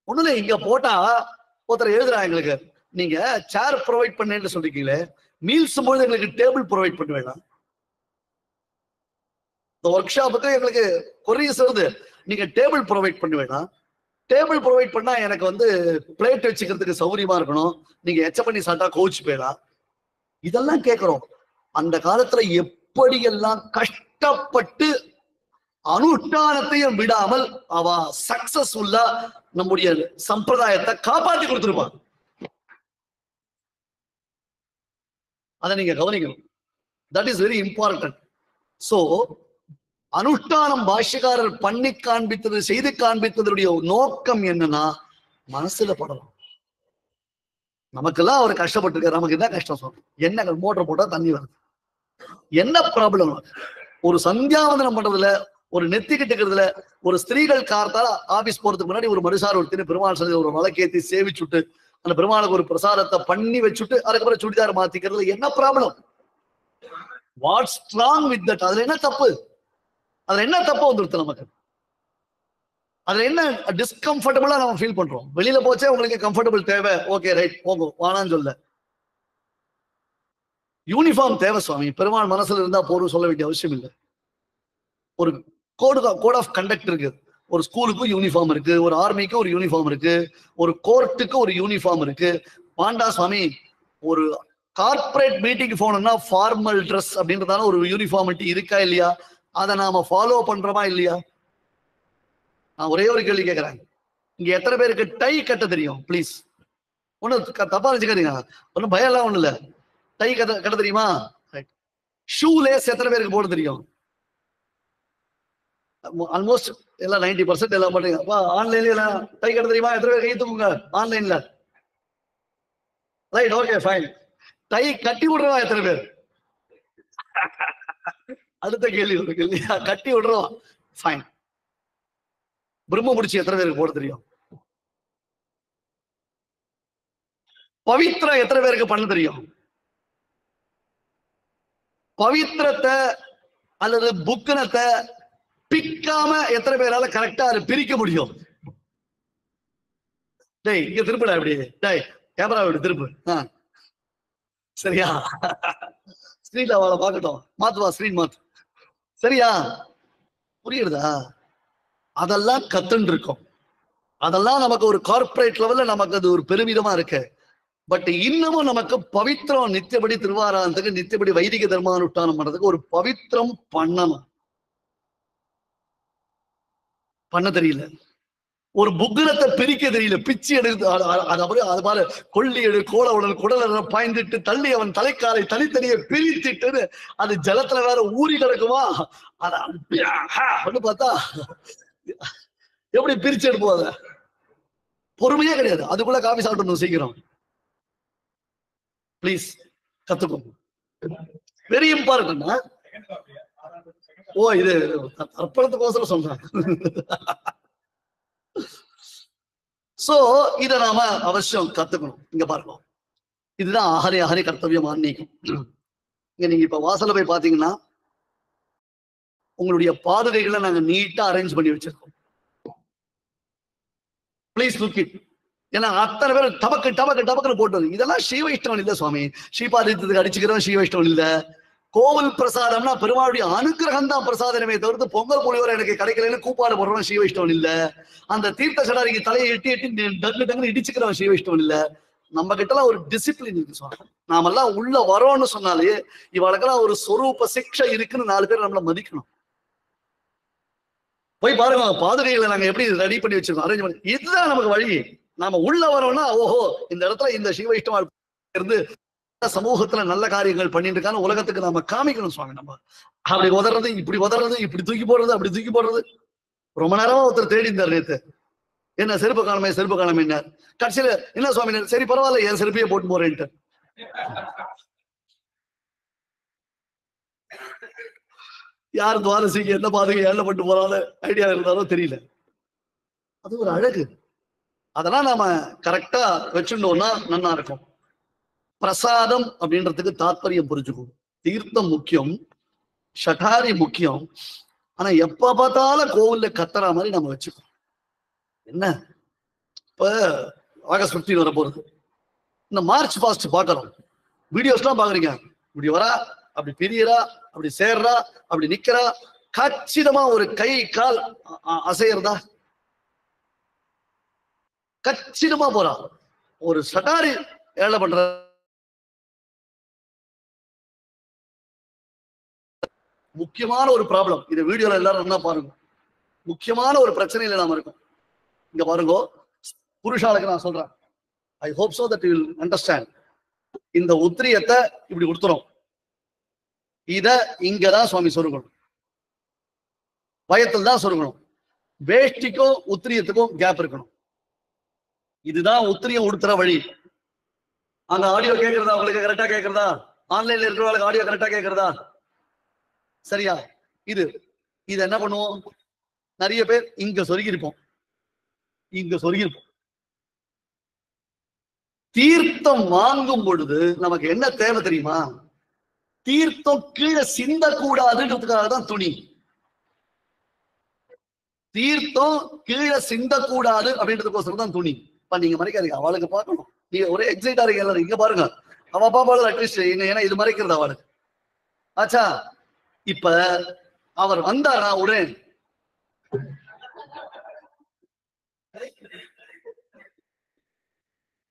ஒண்ணுல இங்க போட்டா ஒருத்தர் எழுதுறா, எங்களுக்கு நீங்க சேர் ப்ரொவைட் பண்ணேன்னு சொல்லிருக்கீங்களே, மீல்ஸ் போது எங்களுக்கு டேபிள் ப்ரொவைட் பண்ண வேண்டாம். இந்த ஒர்க் ஷாப்புக்கு எங்களுக்கு கொரியர்ஸ் வருது, நீங்க டேபிள் ப்ரொவைட் பண்ண வேண்டாம். டேபிள் ப்ரொவைட் பண்ணா எனக்கு வந்து பிளேட் வச்சுக்கிறதுக்கு சௌகரியமா இருக்கணும், நீங்க எச்ச பண்ணி சாப்பிட்டா கோச்சு போயிடலாம். இதெல்லாம் கேட்கிறோம். அந்த காலத்துல எப்படியெல்லாம் கஷ்டப்பட்டு அனுஷ்டானத்தையும் விடாமல் அவ சக்சஸ்ஃபுல்லா நம்முடைய சம்பிரதாயத்தை காப்பாத்தி கொடுத்திருப்பான். அதை நீங்க கவனிக்கணும். That is very important. So அனுஷ்டானம் பாஷ்யக்காரர் பண்ணி காண்பித்தது, செய்து காண்பித்ததுடைய நோக்கம் என்னன்னா மனசுல படலாம். நமக்கெல்லாம் அவர் கஷ்டப்பட்டு இருக்காரு, நமக்கு என்ன கஷ்டம் சொல்றோம்? என்ன மோட்டர் போட்டா தண்ணி வருது, என்ன ப்ராப்ளம்? ஒரு சந்தியாவந்தனம் பண்றதுல, ஒரு நெத்திக்கிட்டுக்கிறதுல, ஒரு ஸ்திரீகள் கார்த்தால ஆபீஸ் போறதுக்கு முன்னாடி ஒரு மனுஷார் ஒருத்தர் பெருமாள் சொல்லி ஒரு வழக்கேத்தி சேவிச்சுட்டு அந்த பெருமாளுக்கு ஒரு பிரசாதத்தை பண்ணி வச்சுட்டு அதுக்கப்புறம் சுடிதார் மாத்திக்கிறது என்ன problem? What's wrong with that? அதுல என்ன தப்பு? அதுல என்ன தப்பு வந்துருது நமக்கு? அதுல என்ன டிஸ்கம்ஃபர்டபுளா நம்ம ஃபீல் பண்றோம்? வெளியில போச்சே உங்களுக்கு கம்ஃபர்டபுள் தேவை, ஓகே ரைட் போங்க, வானான்னு சொல்ல. யூனிஃபார்ம் தேவை சுவாமி, பெருமாள் மனசுல இருந்தா போரும் சொல்ல வேண்டிய அவசியம் இல்லை. ஒரு கோட் ஆஃப் கண்டக்ட் இருக்கு. ஒரு ஸ்கூலுக்கும் யூனிஃபார்ம் இருக்கு, ஒரு ஆர்மிக்கு ஒரு யூனிஃபார்ம் இருக்கு, ஒரு கோர்ட்டுக்கு ஒரு யூனிஃபார்ம் இருக்கு. பாண்டா சுவாமி, ஒரு கார்பரேட் மீட்டிங் போனோம்னா ஃபார்மல் ட்ரெஸ் அப்படின்றதால ஒரு யூனிஃபார்மிட்டி இருக்கா இல்லையா? அதை நாம ஃபாலோ பண்றோமா இல்லையா? நான் ஒரே ஒரு கேள்வி கேட்கிறேன், இங்க எத்தனை பேருக்கு டை கட்ட தெரியும்? பிளீஸ், ஒண்ணு தப்பா வச்சுக்காதீங்க, ஒன்னும் பயம் எல்லாம் ஒண்ணு இல்ல. டை கட்ட தெரியுமா? ஷூ லேஸ் எத்தனை பேருக்கு போட தெரியும்? ஆல்மோஸ்ட் எல்லாம் 90% எல்லாம் பண்றீங்க. ஆன்லைன்ல எல்லாம் டை கட்ட தெரியுமா? எத்தனை பேர் கை தூக்குங்க ஆன்லைன்ல? Right, okay fine. டை கட்டி விடுறவா எத்தனை பேர்? அடுத்த கேள்வி இருக்கு இல்லையா? கட்டி விடுறோம், ஃபைன். பிரம்ம முடிச்சு எத்தனை பேருக்கு போட தெரியும்? பவித்ரா எத்தனை பேருக்கு பண்ண தெரியும்? பவித்திரத்தை அல்லது புக்கனத்தை பிக்காம எத்தனை பேரால கரெக்டா அதை பிரிக்க முடியும்? டேய் இங்க திருப்படா, இப்படி டேய் கேமரா விடு, திருப்பு. சரியா? ஸ்கிரீன்ல அவளை பார்க்கட்டும், மாத்துவா ஸ்கிரீன் மாத்து. சரியா? புரியுதா? அதெல்லாம் கத்துன்னு இருக்கும். அதெல்லாம் நமக்கு ஒரு கார்பரேட் லெவல்ல நமக்கு அது ஒரு பெருமிதமா இருக்கு. பட் இன்னமும் நமக்கு பவித்திரம், நித்தியபடி திருவாராந்தத்துக்கு, நித்தியபடி வைதிக தர்மானுஷ்டானம் பண்றதுக்கு ஒரு பவித்திரம் பண்ணணும். பண்ண தெரியல. ஒரு புக்கனத்தை பிரிக்க தெரியல, பிச்சு எடுத்து அது பாரு, கொள்ளி எடு கோலவுடன் குடல பாய்ந்துட்டு தள்ளி அவன் தலைக்காலை தனித்தனியை பிரித்துட்டு அது ஜலத்துல வேற ஊறி கிடக்குமா? அத பார்த்தா எப்படி பிரிச்சு எடுப்போம்? அத பொறுமையே கிடையாது. அதுக்குள்ள காபி சாப்பிட்டு சீக்கிரம். பிளீஸ் கத்துக்கோங்க, வெரி இம்பார்ட்டன்ட். ஓ, இது அர்ப்பணத்துக்கோசரம் சொல்றேன். சோ இத நாம அவசியம் கத்துக்கணும். இங்க பாருங்க, இதுதான் ஆஹரே ஆஹரே கர்த்தவியம் ஆன்மீகம். இங்க நீங்க இப்ப வாசல்ல போய் பாத்தீங்கன்னா உங்களுடைய பாதுகைகளை நாங்க நீட்டா அரேஞ்ச் பண்ணி வச்சிருக்கோம். Please look it. ஏன்னா அத்தனை பேர் டபக்கு டபக்கு டபக்குன்னு போட்டு, இதெல்லாம் ஸ்ரீ வைஷ்ணவன் இல்ல சுவாமி. ஸ்ரீபாதித்தத்துக்கு அடிச்சுக்கிறோம், ஸ்ரீ வைஷ்ணவன் இல்ல. கோவில் பிரசாதம்னா பெருமாளுடைய அனுகிரகம் தான் பிரசாதனமே தவிர்த்து பொங்கல் புளியோரை எனக்கு கிடைக்கலன்னு கூப்பாடு போடுறவன் ஸ்ரீ வைஷ்ணவன் இல்ல. அந்த தீர்த்த சடாரிக்கு தலையை எட்டி எட்டி டங்கு டங்குன்னு இடிச்சுக்கிறவன் ஸ்ரீ வைஷ்ணவன் இல்ல. நம்ம கிட்ட எல்லாம் ஒரு டிசிப்ளின் இருக்கு சுவாமி. நாமெல்லாம் உள்ள வரோம்னு சொன்னாலே இவளுக்கெல்லாம் ஒரு சொரூப சிக்ஷை இருக்குன்னு 4 பேர் நம்மள மதிக்கணும். போய் பாருங்க பாதுகைகளை நாங்க எப்படி ரெடி பண்ணி வச்சிருக்கோம், அரேஞ்ச் பண்ணி. இதுதான் நமக்கு வழி. நாம உள்ள வரோம்னா ஓஹோ இந்த இடத்துல இந்த சிவ வைஷ்ணவ இருந்து சமூகத்துல நல்ல காரியங்கள் பண்ணிட்டு இருக்கான்னு உலகத்துக்கு நாம காமிக்கணும் சுவாமி. நம்ம அப்படி உதறது இப்படி உதறது, இப்படி தூக்கி போடுறது, அப்படி தூக்கி போடுறது. ரொம்ப நேரமா ஒருத்தர் தேடி இருந்தார் நேத்து, என்ன செருப்பு காலமே செருப்பு காலமே. கடைசியில என்ன சுவாமி, சரி பரவாயில்ல என் செருப்பையே போட்டு போறேன்ட்டு. யார் துவாரசிக்கு என்ன பாதுகை ஏழப்பட்டு போறாலும் ஐடியா இருந்தாரோ தெரியல. அது ஒரு அழகு. அதெல்லாம் நாம கரெக்டா வச்சுட்டோம்னா நல்லா இருக்கும். பிரசாதம் அப்படின்றதுக்கு தாத்பரியம் புரிஞ்சுக்கும். தீர்த்தம் முக்கியம், ஷடாரி முக்கியம். ஆனா எப்ப பார்த்தாலும் கோவில்ல கத்துற மாதிரி நம்ம வச்சுக்கோம். என்ன இப்ப ஆகஸ்ட் 15 வர போறது, இந்த மார்ச் பாஸ்ட் பாக்குறோம், வீடியோஸ் எல்லாம் பாக்குறீங்க. இப்படி வரா, அப்படி பிரியறா, அப்படி சேர்றா, அப்படி நிக்கிறா, கச்சிதமா ஒரு கை கால் அசையறதா, கச்சிதமா போறா. ஒரு சட்டாரி ஏழை பண்ற முக்கியமான ஒரு ப்ராப்ளம். இந்த வீடியோல எல்லாரும் என்ன பாருங்க, முக்கியமான ஒரு பிரச்சனையில நாம இருக்கோம். இங்க பாருங்க, புருஷாளுக்கு நான் சொல்றேன், I hope so that you will understand. இந்த உத்திரியத்தை இப்படி கொடுத்துரும், இத இங்கதான் சுவாமி சொருகணும், பயத்தில் தான் சொருகணும். வேஷ்டிக்கும் உத்திரியத்துக்கும் கேப் இருக்கணும். இதுதான் உத்திரியம் உடுத்துற வழி. அங்க ஆடியோ கேட்கறதா உங்களுக்கு கரெக்டா கேட்கறதா? ஆன்லைன்ல இருக்கிறவங்களுக்கு ஆடியோ கரெக்டா கேட்கறதா? சரியா? இது என்ன பண்ணுவோம், நிறைய பேர் இங்க சொருகிருப்போம், இங்க சொருகிருப்போம். தீர்த்தம் வாங்கும் பொழுது நமக்கு என்ன தேவை தெரியுமா? தீர்த்தம் கீழே சிந்தக்கூடாதுன்றதுக்காக தான் துணி. தீர்த்தம் கீழே சிந்தக்கூடாது அப்படின்றதுக்கோசரம் தான் துணி. இப்ப நீங்க மறைக்காதீங்க, அவளுக்கு பார்க்கணும். நீங்க ஒரே எக்ஸைட்டா இருக்கு எல்லாரும். இங்க பாருங்க, அவ பாப்பாளர் அட்லீஸ்ட் ஏன்னா இது மறைக்கிறது அவளுக்கு. ஆச்சா, இப்ப அவர் வந்தாரா உடனே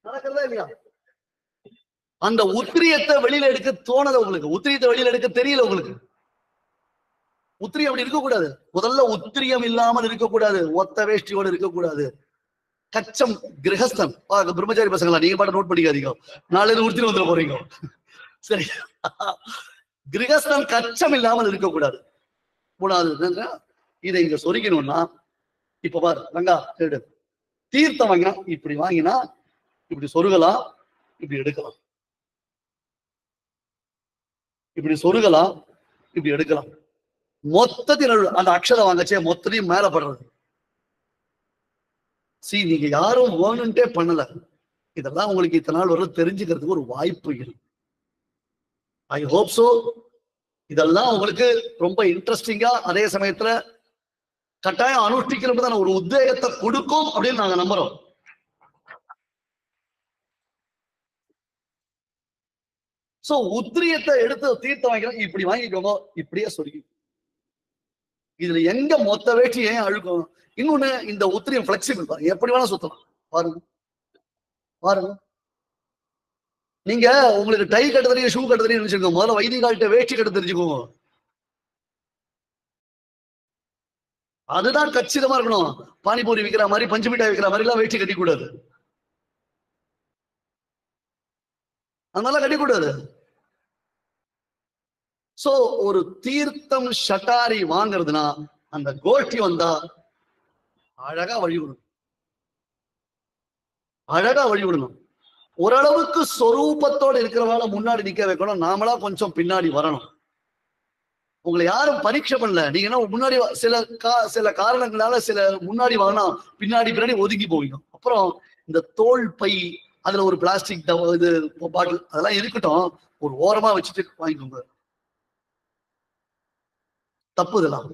நடக்கிறதா இல்லையா? அந்த உத்திரியத்தை வெளியில எடுக்க தோணல உங்களுக்கு, உத்திரியத்தை வெளியில எடுக்க தெரியல உங்களுக்கு. உத்திரியம் அப்படி இருக்கக்கூடாது. முதல்ல உத்திரியம் இல்லாமல் இருக்கக்கூடாது, ஒத்த வேஷ்டியோடு இருக்கக்கூடாது. கச்சம் கிரகஸ்தன் பிரம்மச்சாரி பசங்களா, நீங்க பாட்டு நோட் பண்ணிக்காதீங்க, நாளைக்கு உத்திரி வந்துட போறீங்க. சரி, கிரகஸ்தன் கச்சம் இல்லாமல் இருக்கக்கூடாது. மூணாவது இதை இங்க சொருக்கணும்னா, இப்ப பாரு ரங்கா, தீர்த்தம் வாங்கினா இப்படி வாங்கினா இப்படி சொருகலாம், இப்படி எடுக்கலாம், இப்படி சொருகலாம், இப்படி எடுக்கலாம். மொத்தத்தில் அந்த அக்ஷரம் வாங்கச்சே மொத்தத்தையும் மேல படுறது. நீங்க யாரும் வேணும்ட்டே பண்ணல. இதெல்லாம் உங்களுக்கு இத்தனை நாள் வரை தெரிஞ்சுக்கிறதுக்கு ஒரு வாய்ப்பு இல்லை. ஐ ஹோப் சோ இதெல்லாம் உங்களுக்கு ரொம்ப இன்ட்ரெஸ்டிங்கா, அதே சமயத்துல கட்டாயம் அனுஷ்டிக்கிறதுதான் ஒரு உத்வேகத்தை கொடுக்கும் அப்படின்னு நாங்க நம்புறோம். சோ உத்திரியத்தை எடுத்து தீர்த்தம் வாங்கிக்கலாம், இப்படி வாங்கிக்கோங்க, இப்படியே சொல்லி. இதுல எங்க மொத்த வேட்டி ஏன் அழுக்கும்? இன்னொன்னு, இந்த உத்திரியம் பிளெக்சிபிள் தான், எப்படி வேணா சுத்தலாம். பாருங்க பாருங்க, நீங்க உங்களுக்கு டை கட்ட தெரியும், ஷூ கட்ட தெரியும் நினைச்சுக்கோங்க, முதல்ல வைதிகால்கிட்ட வேஷ்டி கட்ட தெரிஞ்சுக்கோங்க. அதுதான் கச்சிதமா இருக்கணும். பானிபூரி விற்கிற மாதிரி, பஞ்சு மிட்டாய் விற்கிற மாதிரி எல்லாம் வேஷ்டி கட்டிக்கூடாது, அதனால கட்டிக்கூடாது. சோ ஒரு தீர்த்தம் ஷட்டாரி வாங்குறதுனா அந்த கோஷ்டி வந்தா அழகா வழிவிடணும், அழகா வழிவிடணும். ஓரளவுக்கு சொரூபத்தோடு இருக்கிறவங்கள முன்னாடி நிக்க வைக்கணும், நாமளா கொஞ்சம் பின்னாடி வரணும். உங்களை யாரும் பரீட்சை பண்ணல, நீங்க என்ன முன்னாடி சில காரணங்களால சில முன்னாடி வாங்கினா பின்னாடி ஒதுங்கி போவீங்க. அப்புறம் இந்த தோல் பை, அதுல ஒரு பிளாஸ்டிக் இது பாட்டில் அதெல்லாம் இருக்கட்டும், ஒரு ஓரமா வச்சுட்டு வாங்கிக்கோங்க. தப்பு இதெல்லாம்.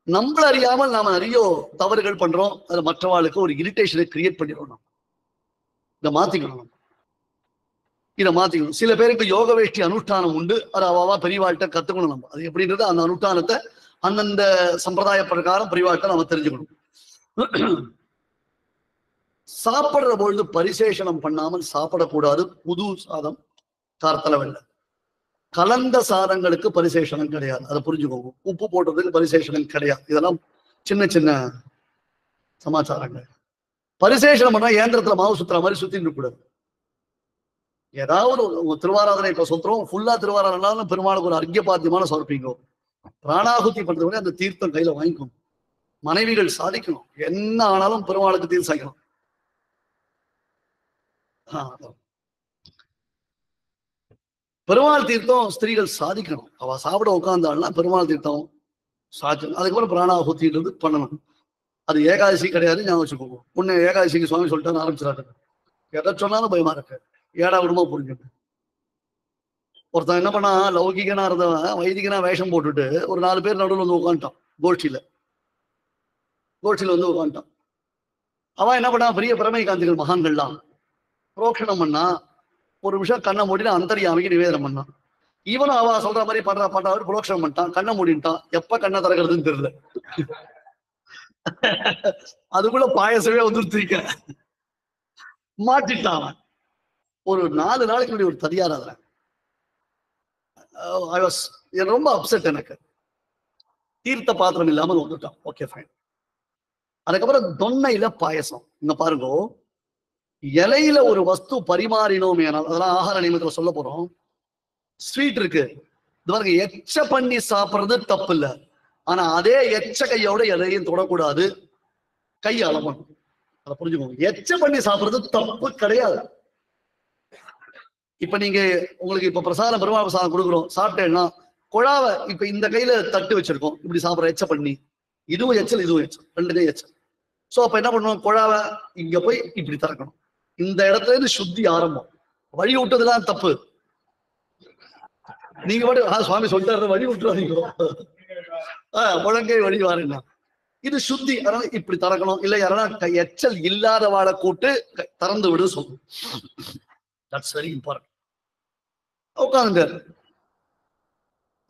நம்மள அறியாமல் நாம நிறைய தவறுகள் பண்றோம். அது மற்றவாளுக்கு ஒரு இரிட்டேஷனை கிரியேட் பண்ணிடுறோம். இதை மாத்திக்கணும், இதை மாத்திக்கணும். சில பேருக்கு யோக வேஷ்டி அனுஷ்டானம் உண்டு, அது அவாவா பெரியவாழ்கிட்ட கத்துக்கணும். நம்ம அது எப்படின்றது, அந்த அனுஷ்டானத்தை அந்தந்த சம்பிரதாய பிரகாரம் பெரியவாழ்கிட்ட நம்ம தெரிஞ்சுக்கணும். சாப்பிடுற பொழுது பரிசேஷனம் பண்ணாமல் சாப்பிடக்கூடாது. புது சாதம் கார்த்தல வெள்ள, கலந்த சாதங்களுக்கு பரிசேஷனம் கிடையாது, அதை புரிஞ்சுக்கோங்க. உப்பு போட்டதுக்கு பரிசேஷனம் கிடையாது. இதெல்லாம் சின்ன சின்ன சமாச்சாரங்கள். பரிசேஷனம் பண்ணா ஏந்திரத்துல மாவு சுத்துற மாதிரி சுத்திட்டு கூடாது. ஏதாவது ஒரு திருவாராதனை இப்ப சுத்துறோம், ஃபுல்லா திருவாராதனாலும் பெருமாளுக்கு ஒரு அர்க்கிய பாத்தியமான சமர்ப்பிங்கோ. பிராணாகுதி பண்றவங்க அந்த தீர்த்தம் கையில வாங்கிக்கணும். மனைவிகள் சாதிக்கணும், என்ன ஆனாலும் பெருமாளுக்கு தீர்த்து சாய்க்கணும். பெருமாள் தீர்த்தம் ஸ்திரீகள் சாதிக்கணும். அவ சாப்பிட உட்கார்ந்தாள்னா பெருமாள் தீர்த்தம் சாதிக்கணும். அதுக்கப்புறம் பிராணாகுத்தின்றது பண்ணணும். அது ஏகாதசி கிடையாது, ஞாபகம் வச்சுக்கோங்க. முன்ன ஏகாதசிக்கு சுவாமி சொல்லிட்டான்னு ஆரம்பிச்சிடாரு. எதை சொன்னாலும் பயமா இருக்கு, ஏடா விடுமா புரிஞ்சுட்டு. ஒருத்தன் என்ன பண்ணா, லௌகிகனா இருந்தவன் வைதிகனா வேஷம் போட்டுட்டு ஒரு 4 பேர் நடுவில் வந்து உட்காந்துட்டான். கோஷ்டியில வந்து உட்காந்துட்டான். அவன் என்ன பண்ணா, பெரிய பிரமை காந்திகள் மகான்கள்லாம் புரோக்ஷணம் பண்ணா, ஒரு விஷயம் கண்ணை மூடினா அந்தரியாமைக்கு நிவேதனம் பண்ணான். இவனும் அவ சொல்ற மாதிரி பண்றா புரோக்ஷணம் பண்ணிட்டான், கண்ணை மூடிட்டான். எப்ப கண்ணை திறக்கிறதுன்னு தெரியல. அதுக்குள்ள பாயசமே வந்துருக்க மாட்டிட்டான். ஒரு 4 நாளைக்கு முன்னாடி ஒரு ததியாராதனை, ரொம்ப அப்செட். எனக்கு தீர்த்த பாத்திரம் இல்லாமல் வந்துட்டான். Okay fine. அதுக்கப்புறம் தொன்னையில பாயசம். இங்க பாருங்க, இலையில ஒரு வஸ்து பரிமாறினோமே, அதெல்லாம் ஆகார நியமத்துல சொல்ல போறோம். ஸ்வீட் இருக்கு, இது பாருங்க, எச்ச பண்ணி சாப்பிடுறது தப்பு இல்லை. ஆனா அதே எச்ச கையோட எதையும் தொடக்கூடாது, கை அளவணும். அதை புரிஞ்சுக்கோங்க. எச்ச பண்ணி சாப்பிடுறது தப்பு கிடையாது. இப்ப நீங்க உங்களுக்கு இப்ப பிரசாதம், பெருமாள் பிரசாதம் கொடுக்குறோம், சாப்பிட்டேன்னா குழாவை இப்ப இந்த கையில தட்டு வச்சிருக்கோம், இப்படி சாப்பிட்ற எச்ச பண்ணி, இதுவும் எச்சல் இதுவும் எச்சல், ரெண்டுமே எச்சல். சோ அப்ப என்ன பண்ணுவோம், குழாவை இங்க போய் இப்படி திறக்கணும். இந்த இடத்துல இருந்து சுத்தி ஆரம்பம். வழி விட்டதுதான் தப்பு. நீங்க பாட்டு சுவாமி சொல்லிட்டாரு வழி விட்டுறாதீங்க, முழங்கை வழி வாருங்க. இது சுத்தி, அதனால இப்படி திறக்கணும். இல்ல யாரா எச்சல் இல்லாத வாழை கூட்டு திறந்து விடு சொல்லும். That's very important. உட்காந்துங்க.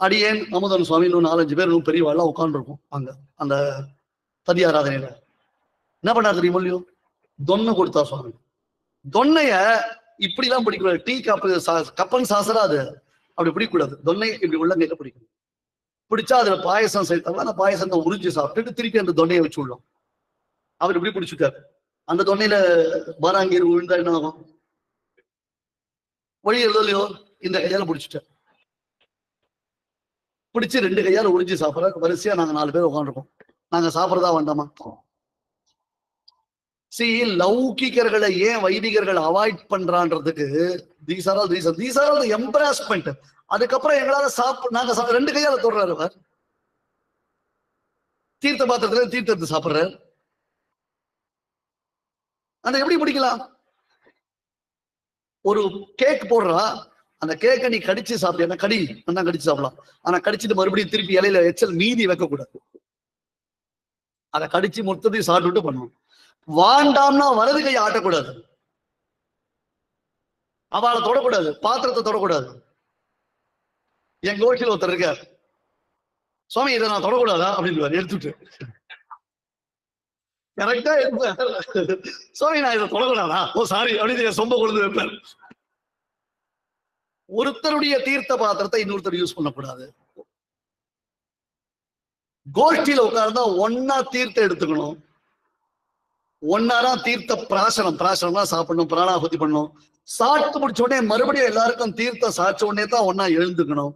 அடியேன் அமுதன் சுவாமி இன்னும் 4-5 பேர் இன்னும் பெரியவாள்லாம் உட்காந்துருக்கும் அங்க அந்த ததி ஆராதனையில. என்ன பண்ணாரு தெரியுமோ இல்லையோ, தொன்னை கொடுத்தா சுவாமி. தொன்னைய இப்படிலாம் பிடிக்கூடாது. டீ கப்பன் சாசரா அது அப்படி பிடிக்கூடாது. தொன்னை இப்படி உள்ள கேட்க பிடிக்கும். பிடிச்சா அதுல பாயசம் சேர்த்தாங்க, அந்த பாயசத்தை உறிஞ்சி சாப்பிட்டுட்டு திருப்பி அந்த தொன்னையை வச்சு விடலாம். அவர் இப்படி பிடிச்சிட்டாரு. அந்த தொன்னையில பாராங்கீர் விழுந்தா என்ன ஆகும், வழி எழுதலையோ, இந்த கையால பிடிச்சிட்டார். பிடிச்சு 2 கையால உறிஞ்சி சாப்பிட்ற வரிசையா நாங்க 4 பேர் உட்காந்துருக்கோம். நாங்க சாப்பிட்றதா வேண்டாமா? லௌகிகர்களை ஏன் வைதிகர்கள் அவாய்ட் பண்றான்றதுக்கு these are all the embarrassment. அதுக்கப்புறம் எங்களால நாங்க 2 கையால தொடுறாரு அவர். தீர்த்த பாத்திரத்துல தீர்த்தத்தை சாப்பிடுறாரு. அந்த எப்படி பிடிக்கலாம்? ஒரு கேக் போடுறா, அந்த கேக்கை நீ கடிச்சு சாப்பிட்டா கடி நல்லா கடிச்சு சாப்பிடலாம். ஆனா கடிச்சிட்டு மறுபடியும் திருப்பி இலையில எச்சல் மீதி வைக்க கூடாது. அதை கடிச்சு மொத்தத்தையும் சாப்பிட்டுட்டு பண்ணணும். வாண்டாம்னா வலது கையை ஆட்டக்கூடாது, அவளை தொடக்கூடாது, பாத்திரத்தை தொடக்கூடாது. என் கோஷ்டியில் ஒருத்தர் இருக்கார், சுவாமி இதை நான் தொடக்கூடாதா அப்படின்னு எடுத்துட்டு கரெக்டா இருப்பேன். சுவாமி நான் இதை தொடக்கூடாதா, ஓ சாரி அப்படின்னு சொம்ப கொண்டு வைப்பேன். ஒருத்தருடைய தீர்த்த பாத்திரத்தை இன்னொருத்தர் யூஸ் பண்ணக்கூடாது. கோஷ்டியில உட்கார்ந்தா ஒன்னா தீர்த்த எடுத்துக்கணும், ஒன்னாதான் தீர்த்த பிராசனம்னா சாப்பிடணும், பிராணாகுதி பண்ணணும். சாப்பிட்டு முடிச்ச உடனே மறுபடியும் எல்லாருக்கும் தீர்த்தம் சாச்ச உடனே தான் ஒன்னா எழுந்துக்கணும்.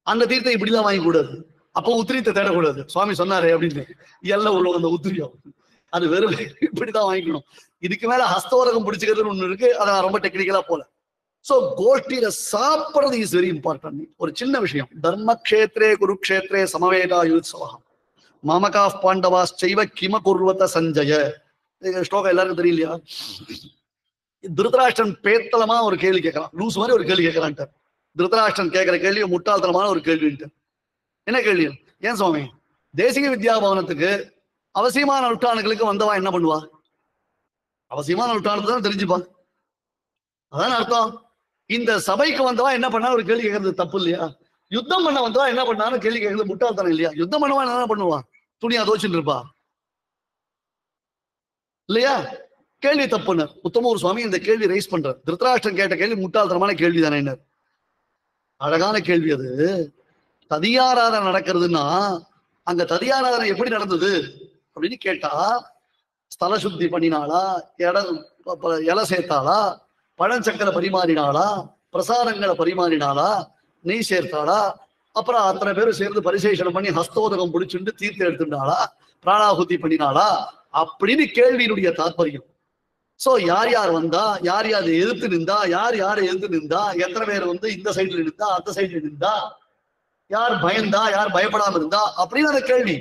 அந்த தீர்த்தம் இப்படிலாம் வாங்கி கூடாது. அப்போ உத்திரியத்தை தேடக்கூடாது. சுவாமி சொன்னாரே அப்படின்னு எல்லாம் உள்ள அந்த உத்திரியம் அது வெறும் இப்படிதான் வாங்கிக்கணும். இதுக்கு மேல ஹஸ்தோரகம் பிடிச்சுக்கிறதுன்னு ஒண்ணு இருக்கு, அதை நான் ரொம்ப டெக்னிக்கலா போல. சோ கோஷ்டியில சாப்பிடுறது இஸ் வெரி இம்பார்ட்டன்ட். ஒரு சின்ன விஷயம், தர்மக்ஷேத்ரே குருக்ஷேத்ரே சமவேதா யுத்சவஹ மாமகா பாண்டவா செய்வ கிம குர்வத சஞ்சய. ஸ்லோகம் எல்லாருக்கும் தெரியலையா? திருதராஷ்டிரன் பேத்தலமா ஒரு கேள்வி கேட்கறான், லூஸ் மாதிரி ஒரு கேள்வி கேட்கறான்ட்டு. திருதராஷ்டிரன் கேட்கிற கேள்வி முட்டாள்தனமான ஒரு கேள்வின்ட்டு. என்ன கேள்வி? ஏன் சுவாமி தேசிக வித்யாபவனத்துக்கு அவசியமான நுட்டானுகளுக்கு வந்தவா என்ன பண்ணுவா? அவசியமான நுட்டானு தான் தெரிஞ்சுப்பா, அதான் அர்த்தம். இந்த சபைக்கு வந்தவா என்ன பண்ணா ஒரு கேள்வி கேட்கறது தப்பு இல்லையா? யுத்தம் பண்ண வந்தவா என்ன பண்ணாலும் கேள்வி கேட்கறது முட்டாள்தனம் இல்லையா? யுத்தம் பண்ணவா என்ன பண்ணுவா? துணியா தோச்சுட்டு இருப்பா இல்லையா? கேள்வி தப்புன்னு உத்தமூர் சுவாமி இந்த கேள்வி ரைஸ் பண்ற. திருதராஷ்டிரன் கேட்ட கேள்வி முட்டாள்தனமான கேள்வி தானே. என்ன அழகான கேள்வி அது. ததியாராதனை நடக்கிறதுன்னா அங்க ததியாராதனை எப்படி நடந்தது அப்படின்னு கேட்டா, ஸ்தல சுத்தி பண்ணினாளா, இலை சேர்த்தாளா, பழச்சக்கரை பரிமாறினாளா, பிரசாதங்களை பரிமாறினாளா, நெய் சேர்த்தாளா, அப்புறம் அத்தனை பேரும் சேர்ந்து பரிசேஷனம் பண்ணி ஹஸ்தோதகம் பிடிச்சுட்டு தீர்த்து எடுத்துட்டாளா, பிராணாகுதி பண்ணினாளா அப்படின்னு கேள்வியினுடைய தாற்பயம். சோ யார் யார் வந்தா, யார் யார் எதிர்த்து நின்றா, யார் யாரை எதிர்த்து நின்றா, எத்தனை பேர் வந்து இந்த சைட்ல நின்றா, அந்த சைட்ல நின்றா, யார் பயந்தா, யார் பயப்படாம இருந்தா அப்படின்னு அந்த கேள்வி.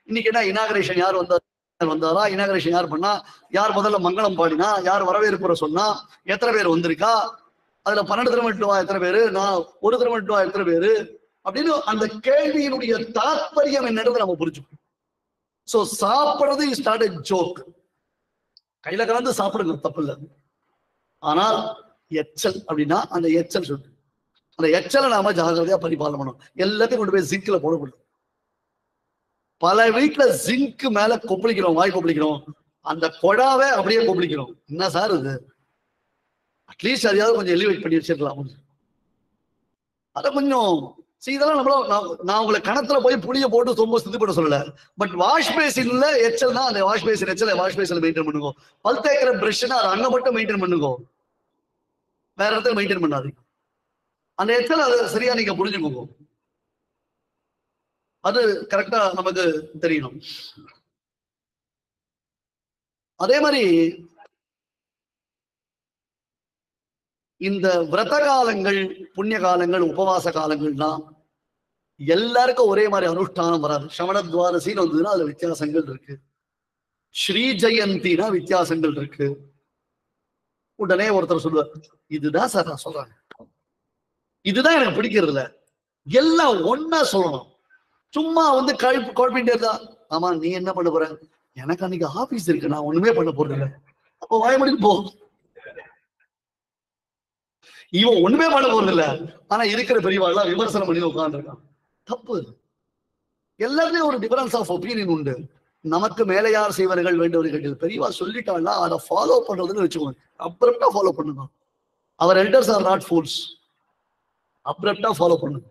இன்னைக்கு என்ன இனாகரேஷன் யார் வந்தாரா, இனாகரேஷன் யார் பண்ணா, யார் முதல்ல மங்களம் பாடினா, யார் வரவேற்புற சொன்னா, எத்தனை பேர் வந்திருக்கா, அதுல 12 திருமட்டுவா எத்தனை பேரு, நான் ஒரு திருமட்டுவா எத்தனை பேரு அப்படின்னு அந்த கேள்வியினுடைய தாற்பயம் என்னன்றது நம்ம புரிஞ்சுக்கணும். சோ சாப்பிடுறது இஸ் நாட் எ ஜோக். கையில கலந்து சாப்பிடுங்க, தப்பு இல்லை. ஆனால் எச்சல் அப்படின்னா அந்த எச்சல் சொல்லு, அந்த எச்சலை நாம ஜாகிரதையா பரிபாலனை பண்ணணும். எல்லாத்தையும் கொண்டு போய் ஜிங்க்ல போடக்கூடாது. பல வீட்டுல ஜிங்க் மேல கொப்பளிக்கிறோம், வாய் கொப்பளிக்கிறோம், அந்த கொடாவை அப்படியே கொப்பளிக்கிறோம். என்ன சார் இது? அட்லீஸ்ட் அதையாவது கொஞ்சம் எலிவேட் பண்ணி வச்சிருக்கலாம். அதை கொஞ்சம் இதெல்லாம் நான் உங்களை கணத்துல போய் புளிய போட்டு ரொம்ப சுத்தி பண்ண சொல்லல. பட் வாஷ் பேசின்ல எச்சல்னா அந்த வாஷ் பேசின் எச்சல் வாஷ் பேசின்ல மெயின்டைன் பண்ணுங்க. பல் தேய்க்கிற பிரஷ்னா அது அங்க மட்டும் மெயின்டைன் பண்ணுங்க, வேற இடத்துல மெயின்டைன் பண்ணாதீங்க. அந்த எச்சல் அது சரியா நீங்க புரிஞ்சுக்கோங்க. அது கரெக்டா நமக்கு தெரியணும். அதே மாதிரி இந்த விரத காலங்கள், புண்ணிய காலங்கள், உபவாச காலங்கள்லாம் எல்லாருக்கும் ஒரே மாதிரி அனுஷ்டானம் வராது. சமண துவாரசின்னு வந்ததுன்னா அதுல வித்தியாசங்கள் இருக்கு, ஸ்ரீ ஜெயந்தினா வித்தியாசங்கள் இருக்கு. உடனே ஒருத்தர் சொல்லுவார், இதுதான் சார் நான் சொல்றேன், இதுதான் எனக்கு பிடிக்கிறது இல்ல, எல்லாம் ஒன்னா சொல்லணும். சும்மா வந்து குழப்பிட்டே இருந்தா, ஆமா நீ என்ன பண்ண போற, எனக்கு அன்னைக்கு ஆபீஸ் இருக்கு, நான் ஒண்ணுமே பண்ண போறது இல்லை. அப்போ வாயமடிக்கு போ. இவன் ஒண்ணுமே பண்ண போறது இல்ல, ஆனா இருக்கிற பெரியவாள் விமர்சனம் பண்ணி உட்கார்ந்துருக்கான். தப்பு. எல்லாருமே ஒரு டிஃபரன்ஸ் ஆஃப் ஒப்பீனியன் உண்டு. நமக்கு மேலே யார் செய்வர்கள் வேண்டவர்கள் பெரியவா சொல்லிட்டாங்கன்னா அதை ஃபாலோ பண்றதுன்னு வச்சுக்கோங்க. அப்ரப்டா ஃபாலோ பண்ணுங்க. Our elders are not fools. அப்ரப்டா ஃபாலோ பண்ணுங்க.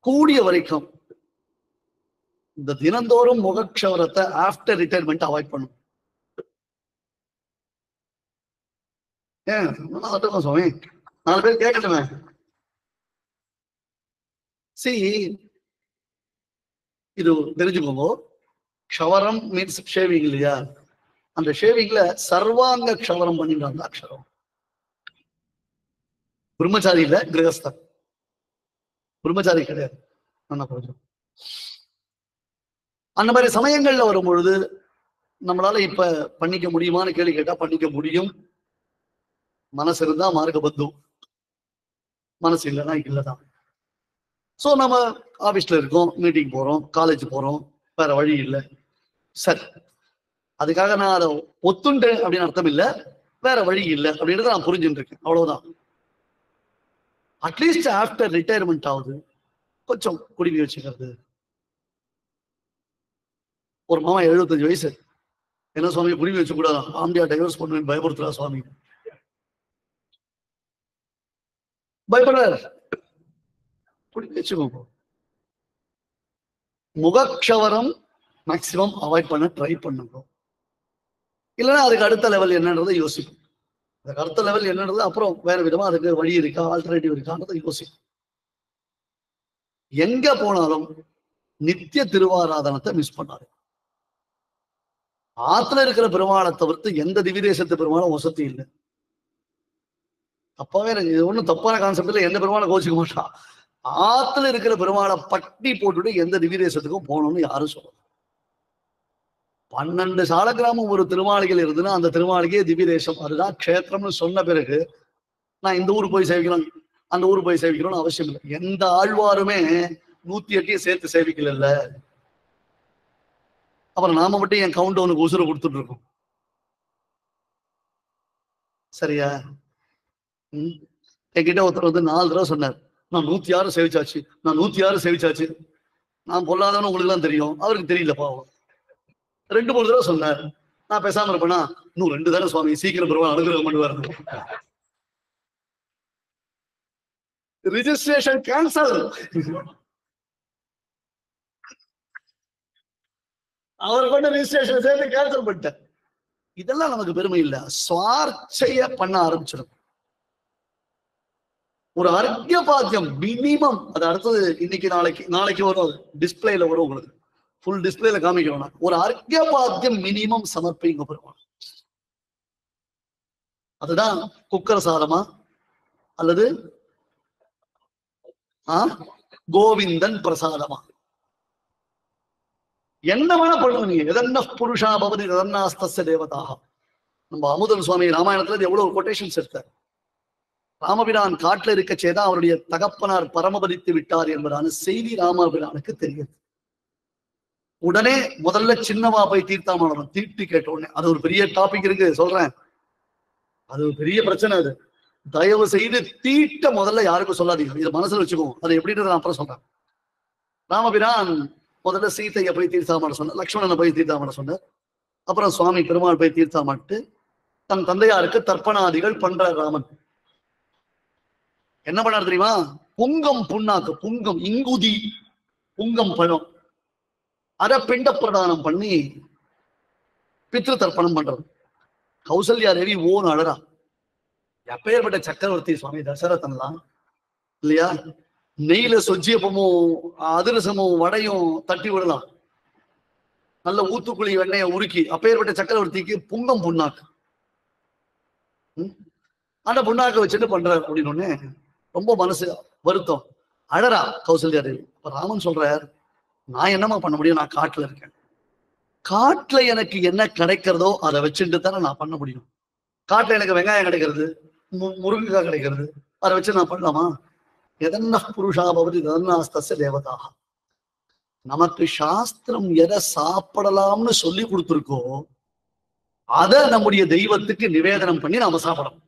கூடிய வரைக்கும் இந்த தினந்தோறும் முகக்ஷவரத்தை ஆஃப்டர் ரிட்டையர்மெண்ட் அவாய்ட் பண்ணும். சுவாமி 4 பேர் கேட்கட்டுமே. இது தெரிஞ்சுக்கோங்க. க்ஷவரம் மீன்ஸ் ஷேவிங் இல்லையா? அந்த ஷேவிங்ல சர்வாங்க க்ஷவரம் பண்ணிடுறாங்க. அக்ஷரம் பிரம்மச்சாரி இல்ல, கிரகஸ்தர். பிரம்மச்சாரி கிடையாது. அந்த மாதிரி சமயங்கள்ல வரும்பொழுது நம்மளால இப்ப பண்ணிக்க முடியுமான்னு கேள்வி கேட்டா பண்ணிக்க முடியும். மனசு இருந்தா மார்க்க பத்து, மனசு இல்லைன்னா இல்லதான். சோ நம்ம ஆபீஸ்ல இருக்கோம், மீட்டிங் போறோம், காலேஜ் போறோம், வேற வழி இல்லை. சரி, அதுக்காக நான் அதை ஒத்துண்டேன் அப்படின்னு அர்த்தம் இல்லை, வேற வழி இல்லை அப்படின்றத நான் புரிஞ்சுட்டு இருக்கேன், அவ்வளவுதான். அட்லீஸ்ட் ஆஃப்டர் ரிட்டையர்மெண்ட் ஆகுது கொஞ்சம் குடிவி வச்சுக்கிறது. ஒரு மாமா 75 வயசு, என்ன சுவாமி குடிவி வச்சு கூடாது, ஆம்பியா டைவர்ஸ் பண்ணுவேன் பயப்படுத்துறா சுவாமி. பயப்படுறாரு, குடிவி வச்சுக்கோங்க. முகக்ஷவரம் மேக்சிமம் அவாய்ட் பண்ண ட்ரை பண்ணுங்க. இல்லைன்னா அதுக்கு அடுத்த லெவல் என்னன்றதை யோசிக்கும். அதுக்கு அடுத்த லெவல் என்னன்றது அப்புறம் வேற விதமா அதுக்கு வழி இருக்கா, ஆல்டர்னேட்டிவ் இருக்கான்றதை யோசிக்கும். எங்க போனாலும் நித்திய திருவாராதனத்தை மிஸ் பண்ணாரு. ஆத்துல இருக்கிற பெருமாளை தவிர்த்து எந்த திவிதேசத்து பெருமாளும் வசதி இல்லை. தப்பாவே எனக்கு இது ஒன்றும் தப்பான கான்செப்ட் இல்லை, எந்த பெருமாளை கோச்சிக்க மாட்டான். ஆத்துல இருக்கிற பெருமாளை பட்டி போட்டுட்டு எந்த திவிதேசத்துக்கும் போகணும்னு யாரும் சொல்லணும். 12 சால கிராமம் ஒரு திருமாளிகள் இருந்துன்னா அந்த திருமாளிகே திவ்யதேசம், அதுதான் க்ஷேத்திரம்னு சொன்ன பிறகு நான் இந்த ஊருக்கு போய் சேவிக்கிறோம், அந்த ஊருக்கு போய் சேவிக்கணும்னு அவசியம் இல்லை. எந்த ஆழ்வாருமே 108 சேர்த்து சேவிக்கல. அப்புறம் நாம மட்டும் என் கவுண்ட் அவனுக்கு உசுரை கொடுத்துட்டு இருக்கோம். சரியா? என்கிட்ட ஒருத்தர் வந்து 4 தடவை சொன்னார், நான் 106 சேவிச்சாச்சு, நான் 106 சேவிச்சாச்சு. நான் பொல்லாதவன்னு உங்களுக்கு எல்லாம் தெரியும், அவருக்கு தெரியல பாவம். 2-3 தடவை சொன்னார். நான் பேசாம இருப்பேனா, இன்னும் 2 தடவை சுவாமி சீக்கிரம் பெருமாள் அனுகிரகம் பண்ணுவாரு. Registration cancel. அவர் கொண்டு ரிஜிஸ்ட்ரேஷன் சேர்த்து கேன்சல் பண்ணிட்டேன். இதெல்லாம் நமக்கு பெருமை இல்ல, சுவார்ச்சைய பண்ண ஆரம்பிச்சிடும். ஒரு அர்க்ய பாத்தியம் மினிமம், அது அடுத்தது இன்னைக்கு நாளைக்கு வரும், டிஸ்பிளேல வரும், உங்களுக்கு ஃபுல் டிஸ்பிளேல காமிக்கணும். ஒரு அர்க்ய பாத்தியம் மினிமம் சமர்ப்பிங்க பெருமாள். அதுதான் குக்கர் சாதமா அல்லது கோவிந்தன் பிரசாதமா, என்ன வேணா பண்ணுவீங்க. எதன்ன புருஷா பவதி எதன்னாஸ்தஸ்ய தேவதாக. நம்ம அமுதன் சுவாமி ராமாயணத்துல எவ்வளவு கொட்டேஷன்ஸ் எடுத்தார். ராமபிரான் காட்டுல இருக்கச்சேதான் அவருடைய தகப்பனார் பரமபதித்து விட்டார் என்பதான செய்தி ராமபிரானுக்கு தெரியுது. உடனே முதல்ல சின்னவா போய் தீர்த்தாமணம் தீர்த்தி கேட்ட உடனே, அது ஒரு பெரிய டாபிக் இருக்கு சொல்றேன், அது ஒரு பெரிய பிரச்சனை. அது தயவு செய்து தீட்ட முதல்ல யாருக்கும் சொல்லாதீங்க, இதை மனசுல வச்சுக்கோங்க. அது எப்படின்றது நான் அப்புறம் சொல்றேன். ராமபிரான் முதல்ல சீத்தையை போய் தீர்த்தாமட சொன்ன, லக்ஷ்மணனை போய் தீர்த்தாமட சொன்னார். அப்புறம் சுவாமி பெருமாள் போய் தீர்த்தாமட்டு தன் தந்தையாருக்கு தர்ப்பணாதிகள் பண்ற ராமன் என்ன பண்ணார் தெரியுமா? புங்கம் புண்ணாக்கு, புங்கம் இங்குதி, புங்கம் பழம், அரை பிண்ட பிரதானம் பண்ணி பித்ரு தர்ப்பணம் பண்றது. கௌசல்யா தேவி ஓன்னு அழறா. எப்பேற்பட்ட சக்கரவர்த்தி சுவாமி தசரதன்லாம் இல்லையா? நெய்ல சொஜ்ஜியப்பமும் அதிரசமும் வடையும் தட்டி விடலாம், நல்ல ஊத்துக்குழி வெண்ணைய உருக்கி. அப்பேற்பட்ட சக்கரவர்த்திக்கு புங்கம் புண்ணாக்கு, ஆனா புண்ணாக்க வச்சுட்டு பண்றாரு அப்படின்னு ரொம்ப மனசு வருத்தம், அழறா கௌசல்யா தேவி. இப்ப ராமன் சொல்றார், நான் என்னமா பண்ண முடியும், நான் காட்டுல இருக்கேன், காட்டுல எனக்கு என்ன கிடைக்கிறதோ அதை வச்சுட்டு தானே நான் பண்ண முடியும். காட்டுல எனக்கு வெங்காயம் கிடைக்கிறது, முருங்கைக்காய் கிடைக்கிறது, அதை வச்சு நான் பண்ணலாமா? எதன்ன புருஷா பவதி எதன்னாஸ்தஸ்ய தேவதாக. நமக்கு சாஸ்திரம் எதை சாப்பிடலாம்னு சொல்லி கொடுத்துருக்கோ அதை நம்முடைய தெய்வத்துக்கு நிவேதனம் பண்ணி நாம சாப்பிடணும்.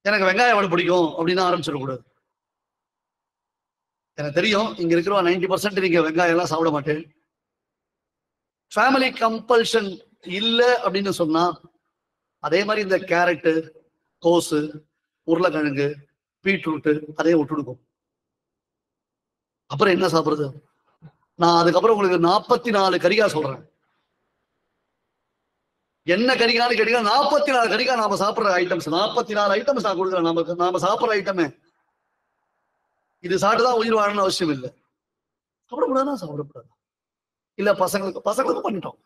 எனக்கு வெங்காயம் வடை பிடிக்கும் அப்படின்னு ஆரம்பிச்சிடக்கூடாது. எனக்கு தெரியும் இங்க இருக்கிற 90% நீங்க வெங்காயம் எல்லாம் சாப்பிட மாட்டேன். ஃபேமிலி கம்பல்ஷன் இல்ல அப்படின்னு சொன்னா, அதே மாதிரி இந்த கேரட்டு, கோசு, உருளைக்கிழங்கு, பீட்ரூட்டு அதையே விட்டுடுக்கும். அப்புறம் என்ன சாப்பிடுறது? நான் அதுக்கப்புறம் உங்களுக்கு 44 கறிகா சொல்றேன். என்ன கறிகான்னு கேட்டீங்கன்னா 44 கறிகா நாம சாப்பிடுற ஐட்டம்ஸ், 44 ஐட்டம்ஸ் நான் கொடுக்குறேன். நாம சாப்பிடுற ஐட்டமே இது சாப்பிட்டுதான் உயிர் வாழணும்னு அவசியம் இல்லை. சாப்பிடக்கூடாதுன்னா சாப்பிடக்கூடாது. இல்ல பசங்களுக்கு பண்ணிட்டோம்,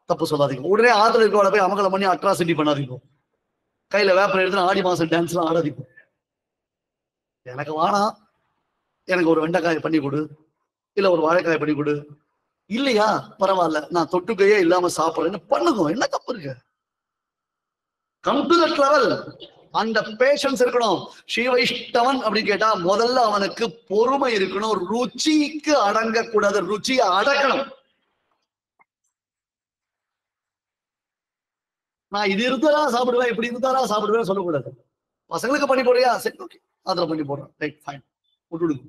தப்பு சொல்லாதீங்க. உடனே ஆத்துல இருக்கவளை போய் அமகலம் பண்ணி அட்ராசிட்டி பண்ணாதீங்க. கையில வேப்பரை எடுத்து ஆடி மாசம் டான்ஸ் எல்லாம் ஆடாதீங்க. எனக்கு வேணாம், எனக்கு ஒரு வெண்டைக்காயை பண்ணி கொடு, இல்ல ஒரு வாழைக்காயை பண்ணி கொடு, இல்லையா பரவாயில்ல நான் தொட்டுக்கையே இல்லாம சாப்பிடுறேன்னு பண்ணுங்க, என்ன தப்பு இருக்கு? Come to that level. அந்த பேஷன்ஸ் இருக்கணும். ஸ்ரீவைஷ்ணவன் அப்படின்னு கேட்டா முதல்ல அவனுக்கு பொறுமை இருக்கணும், ருச்சிக்கு அடங்க கூடாது, ருச்சியை அடக்கணும். நான் இது இருந்தா சாப்பிடுவேன், இப்படி இருந்தாரா சாப்பிடுவேன் சொல்லக்கூடாது. பசங்களுக்கு பண்ணி போறியா, சரி ஓகே அதுல பண்ணி போடுறேன், ரைட் ஃபைன், விட்டுடுங்க.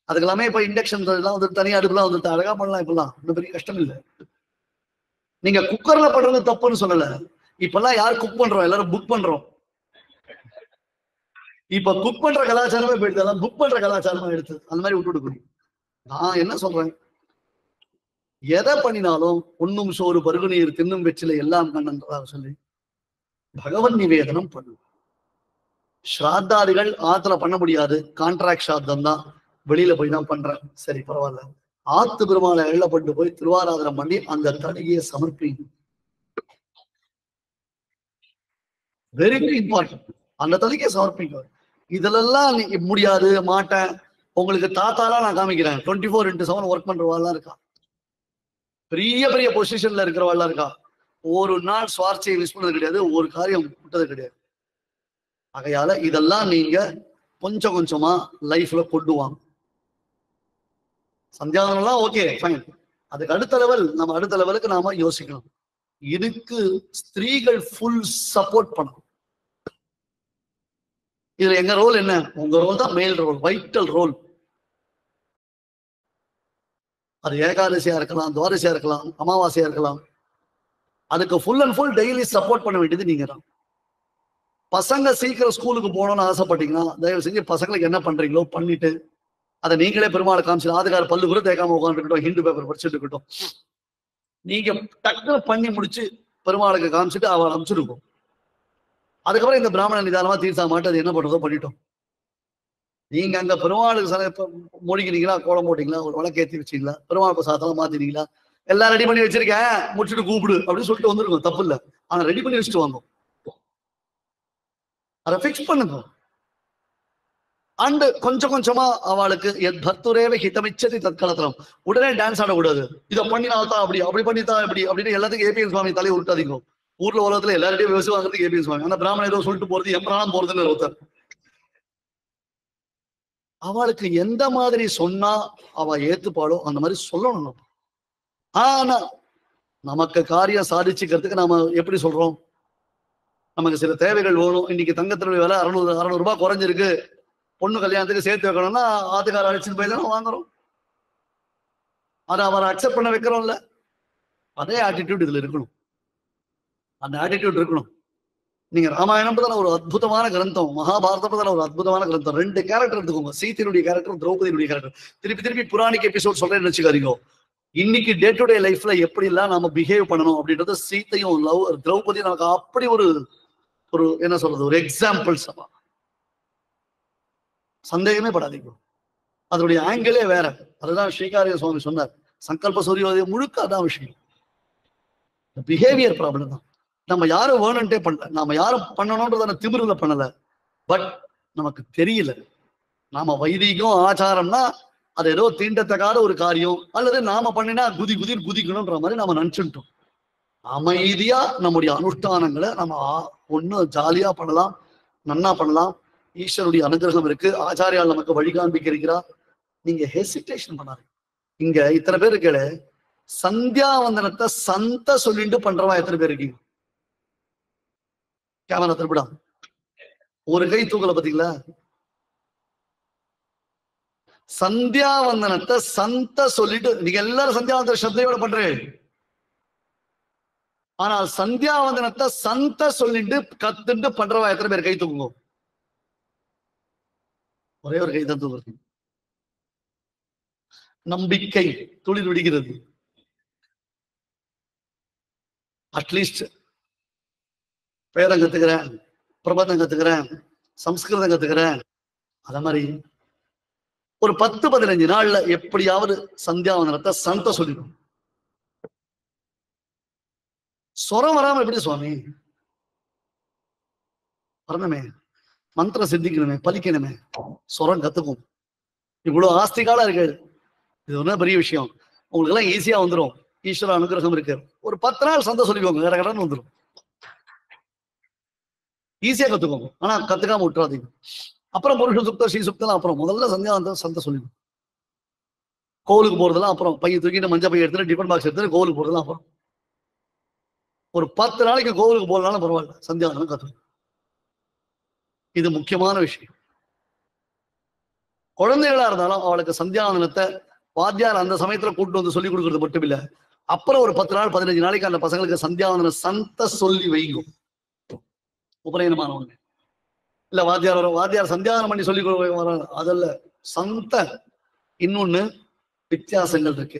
அதுக்கு எல்லாமே இப்ப இண்டக்ஷன் எல்லாம் வந்து தனியா அடுப்புலாம் வந்து அழகா பண்ணலாம். இப்பெல்லாம் இன்னும் பெரிய கஷ்டம் இல்லை. நீங்க குக்கர்ல பண்றது தப்புன்னு சொல்லல. இப்பெல்லாம் யார் குக் பண்றோம், எல்லாரும் புக் பண்றோம். இப்ப குக் பண்ற கலாச்சாரமே போயிடுது, புக் பண்ற கலாச்சாரமா எடுத்து அந்த மாதிரி விட்டுடுங்க. நான் என்ன சொல்றேன், எதை பண்ணினாலும் ஒன்னும் சோறு பருகு நீர் தின்னும் வெற்றில எல்லாம் கண்ணன்றதாக சொல்லி பகவன் நிவேதனம் பண்ணும். ஸ்ராத்தாதிகள் ஆத்துல பண்ண முடியாது, கான்ட்ராக்ட் ஸ்ராத்தம் தான், வெளியில போய் தான் பண்றேன், சரி பரவாயில்ல. ஆத்து பெருமாளை எழப்பட்டு போய் திருவாராதனம் பண்ணி அந்த தடியை சமர்ப்பிங்க. Very very important. அந்த தலிக்கை சமர்ப்பிங்க. இதுலெல்லாம் முடியாது மாட்டேன். உங்களுக்கு தாத்தாலாம் நான் காமிக்கிறேன், 24x7 ஒர்க் பண்றவாள்லாம் இருக்கா, பெரிய பெரிய பொசிஷன்ல இருக்கிறவாள்லாம் இருக்கா. ஒரு நாள் சுவார்ச்சையை மிஸ் பண்ணது கிடையாது, ஒரு காரியம் விட்டது கிடையாது. ஆகையால இதெல்லாம் நீங்க கொஞ்சம் கொஞ்சமா லைஃப்ல கொண்டு வாங்க. சந்தியாவனம்லாம் ஓகே ஃபைன், அதுக்கு அடுத்த லெவல், நம்ம அடுத்த லெவலுக்கு நாம யோசிக்கணும். இதுக்கு ஸ்திரீகள் ஃபுல் சப்போர்ட் பண்ணணும். இதுல எங்க ரோல் என்ன? உங்க ரோல் தான் மேல் ரோல், வைட்டல் ரோல். அது ஏகாதசியா இருக்கலாம், துவாதசியா இருக்கலாம், அமாவாசையா இருக்கலாம். அதுக்கு full and full daily support பண்ண வேண்டியது நீங்க தான். பசங்க சீக்கிரம் ஸ்கூலுக்கு போகணும்னு ஆசைப்பட்டீங்கன்னா தயவு செஞ்சு பசங்களுக்கு என்ன பண்றீங்களோ பண்ணிட்டு அதை நீங்களே பெருமாளை காமிச்சு ஆதுகார பல்லு கூட தேய்க்காம உட்காந்துருக்கட்டும், ஹிந்து பேப்பர் படிச்சுட்டு இருக்கட்டும், நீங்க டக்குனு பண்ணி முடிச்சு பெருமாளுக்கு காமிச்சுட்டு அவள் அனுப்பிச்சிருக்கும். அதுக்கப்புறம் இந்த பிராமணன் நிதானமா தீர்த்தா மாட்டு அது என்ன பண்றதோ பண்ணிட்டோம். நீங்க அங்க பெருமாளுக்கு மூடிக்கிறீங்களா, கோலம் போட்டீங்களா, ஒரு வழக்கேற்றி வச்சீங்களா, பெருமாள் பிரசாதம் மாத்தினீங்களா, எல்லாம் ரெடி பண்ணி வச்சிருக்கேன் முடிச்சுட்டு கூப்பிடு அப்படின்னு சொல்லிட்டு வந்துருக்கும், தப்பு இல்லை. ஆனா ரெடி பண்ணி வச்சுட்டு வாங்க, அதை பிக்ஸ் பண்ணுங்க. அண்ட் கொஞ்சம் கொஞ்சமா அவளுக்கு பக்துரேவ ஹிதமிச்சதி தற்காலத்திரம் உடனே டான்ஸ் ஆடக்கூடாது. இதை பண்ணினால்தான் அப்படி, அப்படி பண்ணித்தான் இப்படி அப்படின்னு எல்லாத்துக்கும் ஏபிஎன் சுவாமி தலையை உருட்டாதீங்க. ஊர்ல உலகத்துல எல்லார்ட்டையும் விவசாயம் வாங்குறதுக்கு ஏபிஎன் சுவாமி. ஆனா பிராமணன் ஏதோ சொல்லிட்டு போறது எம்பிராணம் போறதுன்னு ஒருத்தர். அவளுக்கு எந்த மாதிரி சொன்னா அவ ஏத்துப்பாளோ அந்த மாதிரி சொல்லணும். ஆனா நமக்கு காரியம் சாதிச்சுக்கிறதுக்கு நாம எப்படி சொல்றோம், நமக்கு சில தேவைகள் வேணும். இன்னைக்கு தங்கத்தினுடைய விலை 600 ரூபாய் குறைஞ்சிருக்கு, பொண்ணு கல்யாணத்துக்கு சேர்த்து வைக்கணும்னா ஆத்துக்கார அழைச்சிட்டு போய் தானே வாங்குறோம். அதை அவரை அக்செப்ட் பண்ண வைக்கிறோம்ல. அதே ஆட்டிடியூட் இதுல இருக்கணும், அந்த ஆட்டிடியூட் இருக்கணும். நீங்க ராமாயணம் ஒரு அற்புதமான கிரந்தம், மகாபாரதம் ஒரு அற்புதமான கிரந்தம். 2 கேரக்டர் எடுத்துக்கோங்க, சீதையுடைய கேரக்டர், திரௌபதியுடைய கேரக்டர். திருப்பி புராணிக் எபிசோட் சொல்றேன்னு வச்சுக்காதீங்க. இன்னைக்கு டே டு டே லைஃப்ல எப்படி எல்லாம் நாம பிஹேவ் பண்ணணும் அப்படின்றது சீத்தையும் திரௌபதியும் நமக்கு அப்படி ஒரு என்ன சொல்றது, ஒரு எக்ஸாம்பிள்ஸ். சந்தேகமே படாதீங்க, அதனுடைய ஆங்கிளே வேற. அதுதான் ஸ்ரீகாரிய சுவாமி சொன்னார், சங்கல்ப சூரியோதயம் முழுக்க அதான் விஷயம். பிஹேவியர் ப்ராப்ளம் தான். நம்ம யாரும் வேணும்ட்டே பண்ணல, நாம யாரும் பண்ணணும்ன்றதான திமிருல பண்ணல, பட் நமக்கு தெரியல. நாம வைதிகம் ஆச்சாரம்னா அது ஏதோ தீண்டத்தக்காத ஒரு காரியம், அல்லது நாம பண்ணினா குதிக்கணும்ன்ற மாதிரி நாம நினைச்சுட்டோம். அமைதியா நம்முடைய அனுஷ்டானங்களை நம்ம ஒண்ணு ஜாலியா பண்ணலாம், நன்னா பண்ணலாம். ஈஸ்வருடைய அனுகிரகம் இருக்கு, ஆச்சாரியால் நமக்கு வழி காண்பிக்கிறா. நீங்க ஹெசிடேஷன் பண்ணாரு. இங்க இத்தனை பேர் இருக்கல, சந்தியாவந்தனத்தை சந்த சொல்லிட்டு பண்றவா எத்தனை பேர் இருக்கீங்க? கேமரா திருப்பிடா, ஒரு கை தூக்கல பாத்தீங்களா? சந்தியாவந்தனத்தை சந்த சொல்லிட்டு நீங்க எல்லாரும் சந்தியாவந்தன சப்தையோட பண்றேன். ஆனால் சந்தியாவந்தனத்தை சந்த சொல்லிட்டு கத்துட்டு பண்றவா எத்தனை பேர்? கை தூக்குங்க, ஒரே ஒரு கை தான் தூக்குறது. நம்பிக்கை துளிர் விடுகிறது. அட்லீஸ்ட் பேரம் கத்துக்கிறேன், பிரபந்தம் கத்துக்கிறேன், சம்ஸ்கிருதம் கத்துக்கிறேன், அத மாதிரி ஒரு 10-15 நாள்ல எப்படியாவது சந்தியாவந்தனத்தை சந்த சொல்லிடும். சொரம் வராம எப்படி சுவாமி? வரணுமே, மந்திரம் சித்திக்கணுமே, பலிக்கணுமே, சொரம் கத்துக்கும். இவ்வளவு ஆஸ்திகாலா இருக்கு, இது ஒன்றும் பெரிய விஷயம். உங்களுக்கு எல்லாம் ஈஸியா வந்துடும், ஈஸ்வர அனுகிரகம் இருக்கு. ஒரு 10 நாள் சந்த சொல்லிக்கோங்க, கடன்னு வந்துடும். ஈஸியா கத்துக்கோங்க, ஆனா கத்துக்காம விட்டுறாதீங்க. அப்புறம் புருஷ சுத்தம் ஸ்ரீ சுத்தம் அப்புறம் முதல்ல சந்த சொல்லிடும். கோவிலுக்கு போறதெல்லாம் அப்புறம், பையன் தூக்கிட்டு மஞ்சள் பையன் எடுத்துட்டு டிஃபன் பாக்ஸ் எடுத்துட்டு கோவிலுக்கு போறதெல்லாம் அப்புறம். ஒரு 10 நாளைக்கு கோவிலுக்கு போறதுனாலும் பரவாயில்ல, சந்தியாவந்தனம் கத்துக்கணும். இது முக்கியமான விஷயம். குழந்தைகளா இருந்தாலும் அவளுக்கு சந்தியாவந்தனத்தை வாத்தியார் அந்த சமயத்துல கூட்டு வந்து சொல்லி கொடுக்கறது மட்டும் இல்ல, அப்புறம் ஒரு 10 நாள் 15 நாளைக்கு அந்த பசங்களுக்கு சந்தியாவந்தன சந்த சொல்லி வைக்கும். உபநயனமான ஒண்ணு இல்ல, வாத்தியார் சந்தியாவனம் பண்ணி சொல்லி வர அதல்ல, சந்த. இன்னொன்னு வித்தியாசங்கள் இருக்கு.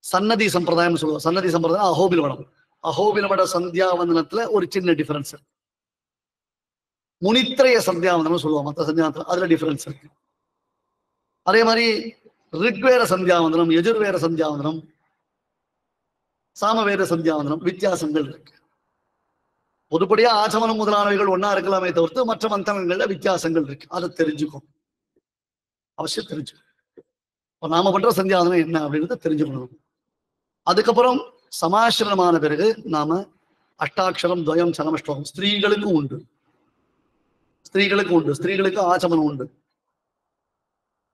சன்னதி சம்பிரதாயம் சொல்லுவோம். சன்னதி சம்பிரதாயம் அஹோபிலமடம். அஹோபிலமட சந்தியாவந்தனத்துல ஒரு சின்ன டிஃபரன்ஸ். முனித்திரைய சந்தியாவந்தனம் சொல்லுவோம், மற்ற சந்தியாவந்தனம் அதுல டிஃபரன்ஸ் இருக்கு. அதே மாதிரி ரிக்வேர சந்தியாவந்தனம், யஜுர்வேர சந்தியாவந்தனம், சாமவேர சந்தியாவந்தனம் வித்தியாசங்கள் இருக்கு. பொதுப்படியா ஆச்சமனம் முதலானவைகள் ஒன்னா இருக்கலாமே தவிர்த்து மற்ற மந்திரங்கள்ல வித்தியாசங்கள் இருக்கு. அதை தெரிஞ்சுக்கும், அவசியம் தெரிஞ்சுக்கும். நாம பண்ற சந்தியாவந்தனம் என்ன அப்படின்றத தெரிஞ்சுக்கணும். அதுக்கப்புறம் சமாசிரமான பிறகு நாம அஷ்டாட்சரம் துவயம் சனமஷ்டோகம் ஸ்திரீகளுக்கும் உண்டு, ஸ்திரீகளுக்கு ஆச்சமனம் உண்டு,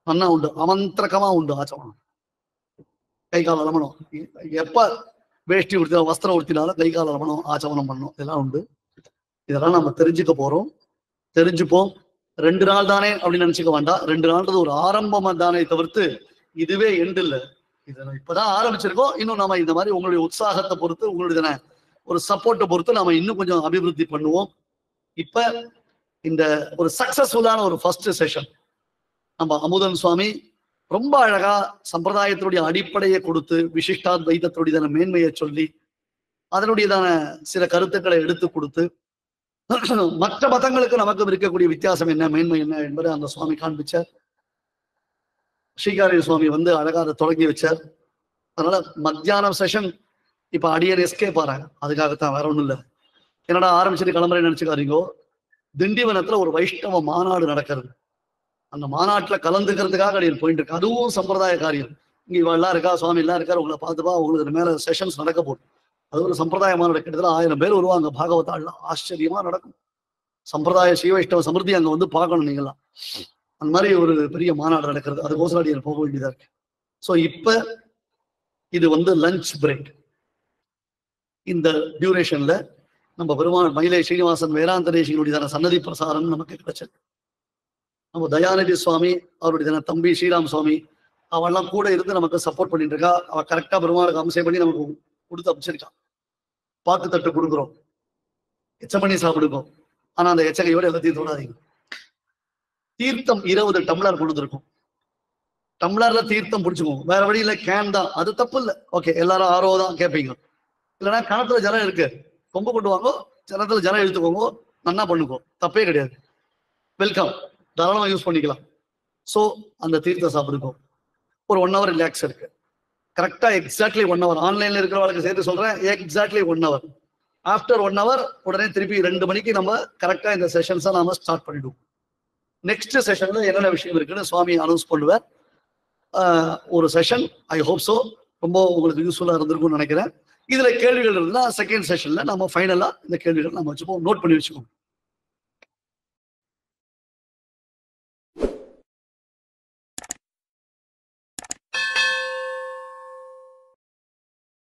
அண்ணா உண்டு, அமந்திரகமா உண்டு ஆச்சமனம். கை கால அலமனம், எப்ப வேஷ்டி உடுத்தினா வஸ்திரம் உடுத்தினாலும் கை கால அலமனம் ஆச்சமனம் பண்ணணும், இதெல்லாம் உண்டு. இதெல்லாம் நம்ம தெரிஞ்சுக்க போறோம், தெரிஞ்சுப்போம். 2 நாள் தானே அப்படின்னு நினைச்சுக்க வேண்டாம். 2 நாள்ன்றது ஒரு ஆரம்பமா தானே தவிர்த்து இதுவே எண்டு இல்லை. இதை இப்பதான் ஆரம்பிச்சிருக்கோம். இன்னும் நம்ம இந்த மாதிரி உங்களுடைய உற்சாகத்தை பொறுத்து, உங்களுடைய ஒரு சப்போர்ட்டை பொறுத்து நாம இன்னும் கொஞ்சம் அபிவிருத்தி பண்ணுவோம். இப்ப இந்த ஒரு சக்சஸ்ஃபுல்லான ஒரு ஃபர்ஸ்ட் செஷன் நம்ம அமுதன் சுவாமி ரொம்ப அழகா சம்பிரதாயத்தினுடைய அடிப்படையை கொடுத்து விசிஷ்டாத்வைதத்துடையதான மேன்மையை சொல்லி அதனுடையதான சில கருத்துக்களை எடுத்து கொடுத்து மற்ற மதங்களுக்கு நமக்கு இருக்கக்கூடிய வித்தியாசம் என்ன, மேன்மை என்ன என்பதை அந்த சுவாமி காண்பிச்சார். ஸ்ரீகாரிய சுவாமி வந்து அழகா அதை தொடங்கி வச்சார். அதனால மத்தியானம் செஷன் இப்ப அடியர் எஸ்கே பாருங்க, அதுக்காகத்தான், வேற ஒண்ணும் இல்லை. என்னடா ஆரம்பிச்சுட்டு கிளம்புறேன்னு நினைச்சுக்காதீங்கோ. திண்டிவனத்துல ஒரு வைஷ்ணவ மாநாடு நடக்கிறது. அந்த மாநாட்டுல கலந்துக்கிறதுக்காக அடியர் போயிட்டு இருக்கு. அதுவும் சம்பிரதாய காரியம். இங்க இவெல்லாம் இருக்கா, சுவாமி எல்லாம் இருக்காரு, உங்களை பார்த்துப்பா, உங்களுக்கு மேல செஷன்ஸ் நடக்க போகுது. அது ஒரு சம்பிரதாய மாநாடு. கிட்டத்தட்ட 1000 பேர் வருவாங்க. பாகவதாள்லாம் ஆச்சரியமா நடக்கும். சம்பிரதாய ஸ்ரீ வைஷ்ணவ சமிருத்தி அங்க வந்து பார்க்கணும் நீங்களாம். அந்த மாதிரி ஒரு பெரிய மாநாடு நடக்கிறது. அதுக்கோசரம் அடியர் போக வேண்டியதா இருக்கு. ஸோ இப்ப இது வந்து லஞ்ச் பிரேக். இந்த டியூரேஷன்ல நம்ம பெருமாள் மயிலை ஸ்ரீனிவாசன் வேதாந்த தேசிகனுடைய சன்னதி பிரசாரம் நமக்கு கிடைச்சது. நம்ம தயாநிதி சுவாமி அவருடைய தம்பி ஸ்ரீராம் சுவாமி அவெல்லாம் கூட இருந்து நமக்கு சப்போர்ட் பண்ணிட்டு இருக்கா. அவ கரெக்டா பெருமாளுக்கு அம்சம் பண்ணி நமக்கு கொடுத்து அமைச்சிருக்கான். பாக்கு தட்டு கொடுக்குறோம், எச்சம் பண்ணி சாப்பிடுவோம். ஆனா அந்த எச்சகையோட எல்லாத்தையும் தோடாதீங்க. தீர்த்தம் 20 டம்ளர் கொண்டு இருக்கும். டம்ளர்ல தீர்த்தம் பிடிச்சுக்கோங்க. வேற வழியில கேன் தான், அது தப்பு இல்லை. ஓகே, எல்லாரும் ஆர்வம் தான் கேட்பீங்க. இல்லைன்னா கிணத்துல ஜலம் இருக்கு, கொம்பு கொண்டு வாங்கோ, கிணத்துல ஜலம் இழுத்துக்கோங்க, நன்னா பண்ணுக்கோ, தப்பே கிடையாது. வெல்கம், தாராளமா யூஸ் பண்ணிக்கலாம். ஸோ அந்த தீர்த்தம் சாப்பிடுக்கோம். ஒரு 1 hour ரிலாக்ஸ் இருக்கு. கரெக்டா எக்ஸாக்ட்லி 1 hour. ஆன்லைன்ல இருக்கிறவங்களுக்கு சேர்த்து சொல்றேன், எக்ஸாக்ட்லி 1 hour. ஆஃப்டர் 1 hour உடனே திருப்பி 2 மணிக்கு நம்ம கரெக்டா இந்த செஷன்ஸை நாம ஸ்டார்ட் பண்ணிடுவோம். நெக்ஸ்ட் செஷன்ல என்னென்ன விஷயம் இருக்குன்னு சுவாமி அனௌன்ஸ் பண்ணுவார். ஒரு செஷன் ஐ ஹோப் சோ ரொம்ப உங்களுக்கு யூஸ்ஃபுல்லா இருந்திருக்கும்னு நினைக்கிறேன். இதுல கேள்விகள் இருந்தா செகண்ட் செஷன்ல நம்ம ஃபைனலா இந்த கேள்விகள் நம்ம வச்சுப்போம், நோட் பண்ணி வச்சுக்கோம்.